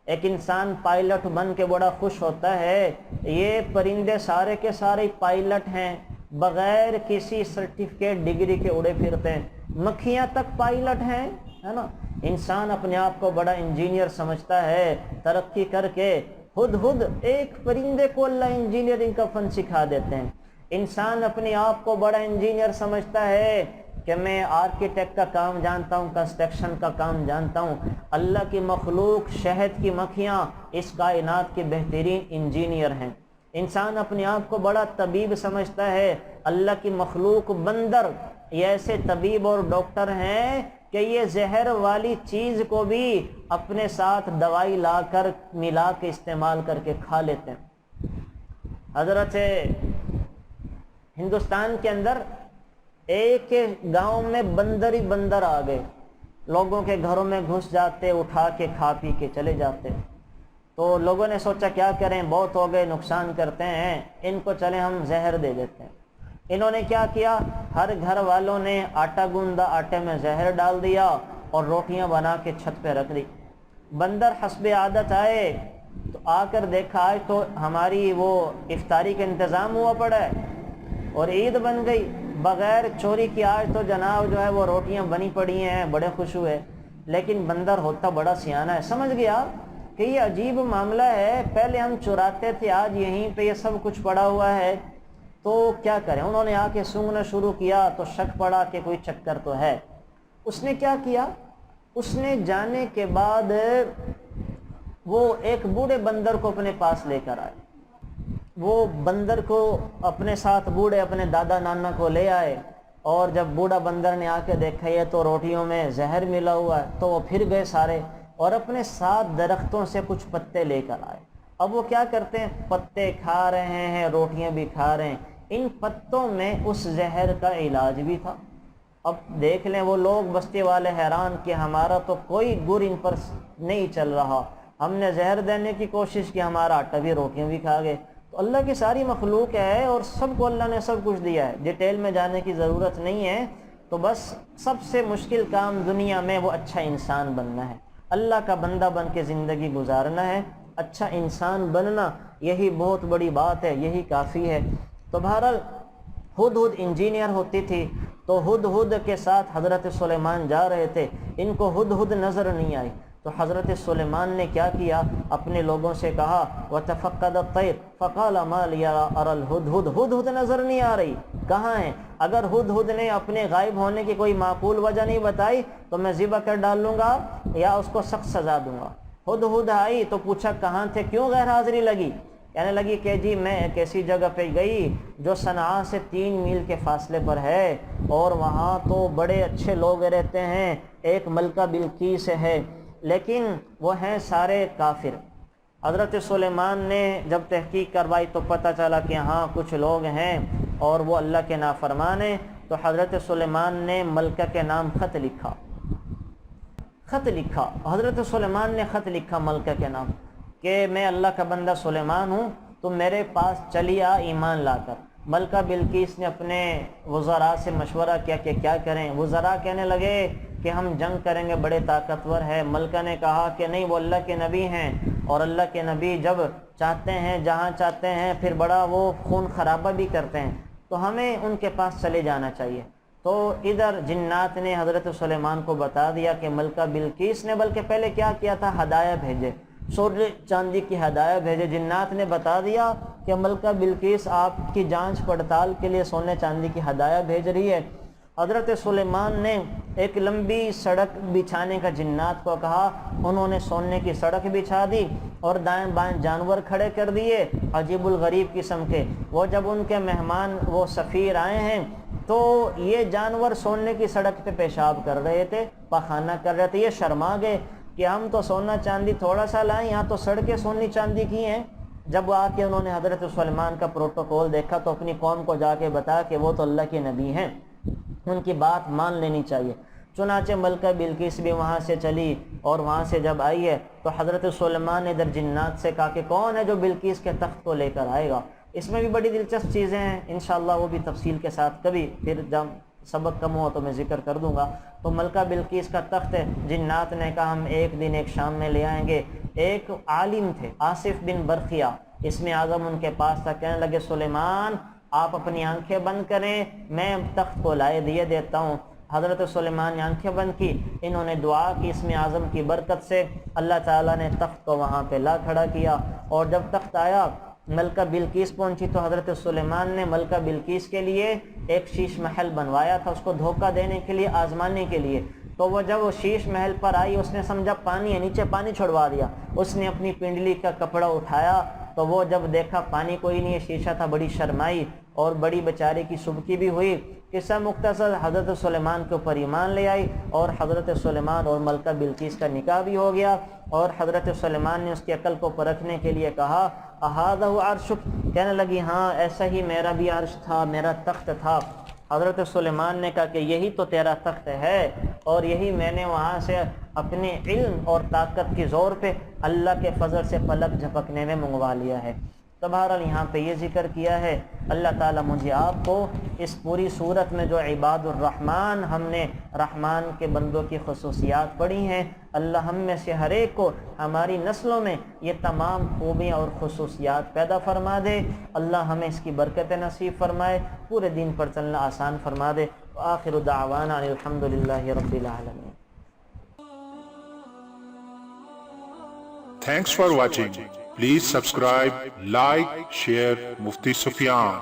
Speaker 1: ایک انسان پائلٹ بن کے بڑا خوش ہوتا ہے، یہ پرندے سارے کے سارے پائلٹ ہیں، بغیر کسی سرٹیفکیٹ ڈگری کے اڑے پھرتے ہیں، مکھیاں تک پائلٹ ہیں ہے نا. انسان اپنے آپ کو بڑا انجینئر سمجھتا ہے، ترقی کر کے. ہدہد ایک پرندے کو اللہ انجینئرنگ کا فن سکھا دیتے ہیں. انسان اپنے آپ کو بڑا انجینئر سمجھتا ہے کہ میں آرکیٹیکٹ کا کام جانتا ہوں، کنسٹرکشن کا کام جانتا ہوں. اللہ کی مخلوق، شہد کی مکھیاں اس کائنات کے بہترین انجینئر ہیں. انسان اپنے آپ کو بڑا طبیب سمجھتا ہے، اللہ کی مخلوق بندر یہ ایسے طبیب اور ڈاکٹر ہیں کہ یہ زہر والی چیز کو بھی اپنے ساتھ دوائی لا کر ملا کے استعمال کر کے کھا لیتے ہیں. حضرت ہندوستان کے اندر ایک گاؤں میں بندر ہی بندر آ گئے، لوگوں کے گھروں میں گھس جاتے، اٹھا کے کھا پی کے چلے جاتے. تو لوگوں نے سوچا کیا کریں، بہت ہو گئے، نقصان کرتے ہیں، ان کو چلیں ہم زہر دے دیتے ہیں. انہوں نے کیا کیا، ہر گھر والوں نے آٹا گوندا، آٹے میں زہر ڈال دیا اور روٹیاں بنا کے چھت پہ رکھ دی. بندر حسب عادت آئے تو آ کر دیکھا آج تو ہماری وہ افطاری کا انتظام ہوا پڑا ہے اور عید بن گئی، بغیر چوری کی آج تو جناب جو ہے وہ روٹیاں بنی پڑی ہیں، بڑے خوش ہوئے. لیکن بندر ہوتا بڑا سیانہ ہے، سمجھ گیا کہ یہ عجیب معاملہ ہے، پہلے ہم چراتے تھے، آج یہیں پہ یہ سب کچھ پڑا ہوا ہے، تو کیا کریں. انہوں نے آ کے سونگنا شروع کیا تو شک پڑا کہ کوئی چکر تو ہے. اس نے کیا کیا، اس نے جانے کے بعد وہ ایک بوڑھے بندر کو اپنے پاس لے کر آئے. وہ بندر کو اپنے ساتھ، بوڑھے اپنے دادا نانا کو لے آئے، اور جب بوڑھا بندر نے آ کے دیکھا یہ تو روٹیوں میں زہر ملا ہوا ہے تو وہ پھر گئے سارے اور اپنے ساتھ درختوں سے کچھ پتے لے کر آئے. اب وہ کیا کرتے ہیں، پتے کھا رہے ہیں، روٹیاں بھی کھا رہے ہیں. ان پتوں میں اس زہر کا علاج بھی تھا. اب دیکھ لیں وہ لوگ بستی والے حیران کہ ہمارا تو کوئی گر ان پر نہیں چل رہا، ہم نے زہر دینے کی کوشش کی، ہمارا آٹا بھی روٹیاں بھی کھا گئے۔ تو اللہ کی ساری مخلوق ہے اور سب کو اللہ نے سب کچھ دیا ہے، ڈیٹیل میں جانے کی ضرورت نہیں ہے۔ تو بس سب سے مشکل کام دنیا میں وہ اچھا انسان بننا ہے، اللہ کا بندہ بن کے زندگی گزارنا ہے، اچھا انسان بننا، یہی بہت بڑی بات ہے، یہی کافی ہے۔ تو بہرحال ہدہد انجینئر ہوتی تھی، تو ہدہد کے ساتھ حضرت سلیمان جا رہے تھے، ان کو ہدہد نظر نہیں آئی، تو حضرت سلیمان نے کیا کیا، اپنے لوگوں سے کہا وَتَفَقَّدَ الطَّيْرَ فَقَالَ مَا لِيَ أَرَى الْهُدْهُدْ، ہدہد نظر نہیں آ رہی، کہاں ہیں؟ اگر ہدہد نے اپنے غائب ہونے کی کوئی معقول وجہ نہیں بتائی تو میں ذبح کر ڈالوں گا یا اس کو سخت سزا دوں گا۔ ہدہد آئی تو پوچھا کہاں تھے، کیوں غیر حاضری لگی؟ کہنے لگی کہ جی میں ایک ایسی جگہ پہ گئی جو صنعاء سے 3 میل کے فاصلے پر ہے، اور وہاں تو بڑے اچھے لوگ رہتے ہیں، ایک ملکہ بلقیس ہے، لیکن وہ ہیں سارے کافر۔ حضرت سلیمان نے جب تحقیق کروائی تو پتہ چلا کہ ہاں کچھ لوگ ہیں اور وہ اللہ کے نافرمان ہیں، تو حضرت سلیمان نے ملکہ کے نام خط لکھا۔ حضرت سلیمان نے خط لکھا ملکہ کے نام کہ میں اللہ کا بندہ سلیمان ہوں، تو میرے پاس چلی آ ایمان لا کر۔ ملکہ بلقیس نے اپنے وزراء سے مشورہ کیا کہ کیا کریں، وزراء کہنے لگے کہ ہم جنگ کریں گے، بڑے طاقتور ہے۔ ملکہ نے کہا کہ نہیں، وہ اللہ کے نبی ہیں، اور اللہ کے نبی جب چاہتے ہیں جہاں چاہتے ہیں پھر بڑا وہ خون خرابہ بھی کرتے ہیں، تو ہمیں ان کے پاس چلے جانا چاہیے۔ تو ادھر جنات نے حضرت سلیمان کو بتا دیا کہ ملکہ بلقیس نے بلکہ پہلے کیا کیا تھا، ہدایہ بھیجے، سونے چاندی کی ہدایہ بھیجے۔ جنات نے بتا دیا کہ ملکہ بلقیس آپ کی جانچ پڑتال کے لیے سونے چاندی کی ہدایہ بھیج رہی ہے۔ حضرت سلیمان نے ایک لمبی سڑک بچھانے کا جنات کو کہا، انہوں نے سونے کی سڑک بچھا دی اور دائیں بائیں جانور کھڑے کر دیے عجیب الغریب قسم کے۔ وہ جب ان کے مہمان وہ سفیر آئے ہیں تو یہ جانور سونے کی سڑک پہ پیشاب کر رہے تھے، پخانہ کر رہے تھے، یہ شرما گئے کہ ہم تو سونا چاندی تھوڑا سا لائیں، یہاں تو سڑکیں سونی چاندی کی ہیں۔ جب آ کے انہوں نے حضرت سلیمان کا پروٹوکول دیکھا تو اپنی قوم کو جا کے بتایا کہ وہ تو اللہ کے نبی ہیں، ان کی بات مان لینی چاہیے۔ چنانچہ ملکہ بلقیس بھی وہاں سے چلی، اور وہاں سے جب آئی ہے تو حضرت سلیمان نے ادھر جنات سے کہا کہ کون ہے جو بلقیس کے تخت کو لے کر آئے گا۔ اس میں بھی بڑی دلچسپ چیزیں ہیں، انشاءاللہ وہ بھی تفصیل کے ساتھ کبھی پھر جب سبق کم ہوا تو میں ذکر کر دوں گا۔ تو ملکہ بلقیس کا تخت ہے، جنات نے کہا ہم ایک دن ایک شام میں لے آئیں گے۔ ایک عالم تھے آصف بن برقیہ، اسم اعظم ان کے پاس تھا، کہنے لگے سلیمان آپ اپنی آنکھیں بند کریں، میں تخت کو لائے دیے دیتا ہوں۔ حضرت سلیمان نے آنکھیں بند کی، انہوں نے دعا کی، اسم اعظم کی برکت سے اللہ تعالیٰ نے تخت کو وہاں پہ لا کھڑا کیا۔ اور جب تخت آیا ملکہ بلقیس پہنچی تو حضرت سلیمان نے ملکہ بلقیس کے لیے ایک شیش محل بنوایا تھا، اس کو دھوکہ دینے کے لیے، آزمانے کے لیے۔ تو وہ جب وہ شیش محل پر آئی اس نے سمجھا پانی ہے، نیچے پانی چھڑوا دیا، اس نے اپنی پنڈلی کا کپڑا اٹھایا تو وہ جب دیکھا پانی کوئی نہیں ہے، شیشہ تھا، بڑی شرمائی اور بڑی بیچارے کی سبکی بھی ہوئی۔ قصہ مختصر، حضرت سلیمان کے اوپر ایمان لے آئی اور حضرت سلیمان اور ملکہ بلقیس کا نکاح بھی ہو گیا۔ اور حضرت سلیمان نے اس کی عقل کو پرکھنے کے لیے کہا اہذا عرشک، کہنے لگی ہاں ایسا ہی میرا بھی عرش تھا، میرا تخت تھا۔ حضرت سلیمان نے کہا کہ یہی تو تیرا تخت ہے، اور یہی میں نے وہاں سے اپنے علم اور طاقت کی زور پہ اللہ کے فضل سے پلک جھپکنے میں منگوا لیا ہے۔ تو بہرحال یہاں پہ یہ ذکر کیا ہے، اللہ تعالیٰ مجھے آپ کو اس پوری صورت میں جو عباد الرحمن ہم نے رحمان کے بندوں کی خصوصیات پڑھی ہیں، اللہ ہم میں سے ہر ایک کو ہماری نسلوں میں یہ تمام خوبیاں اور خصوصیات پیدا فرما دے۔ اللہ ہمیں اس کی برکت نصیب فرمائے، پورے دین پر چلنا آسان فرما دے۔ آخر دعوانا الحمدللہ رب العالمین۔
Speaker 2: Thanks for watching. Please subscribe, like, share Mufti Sufyan.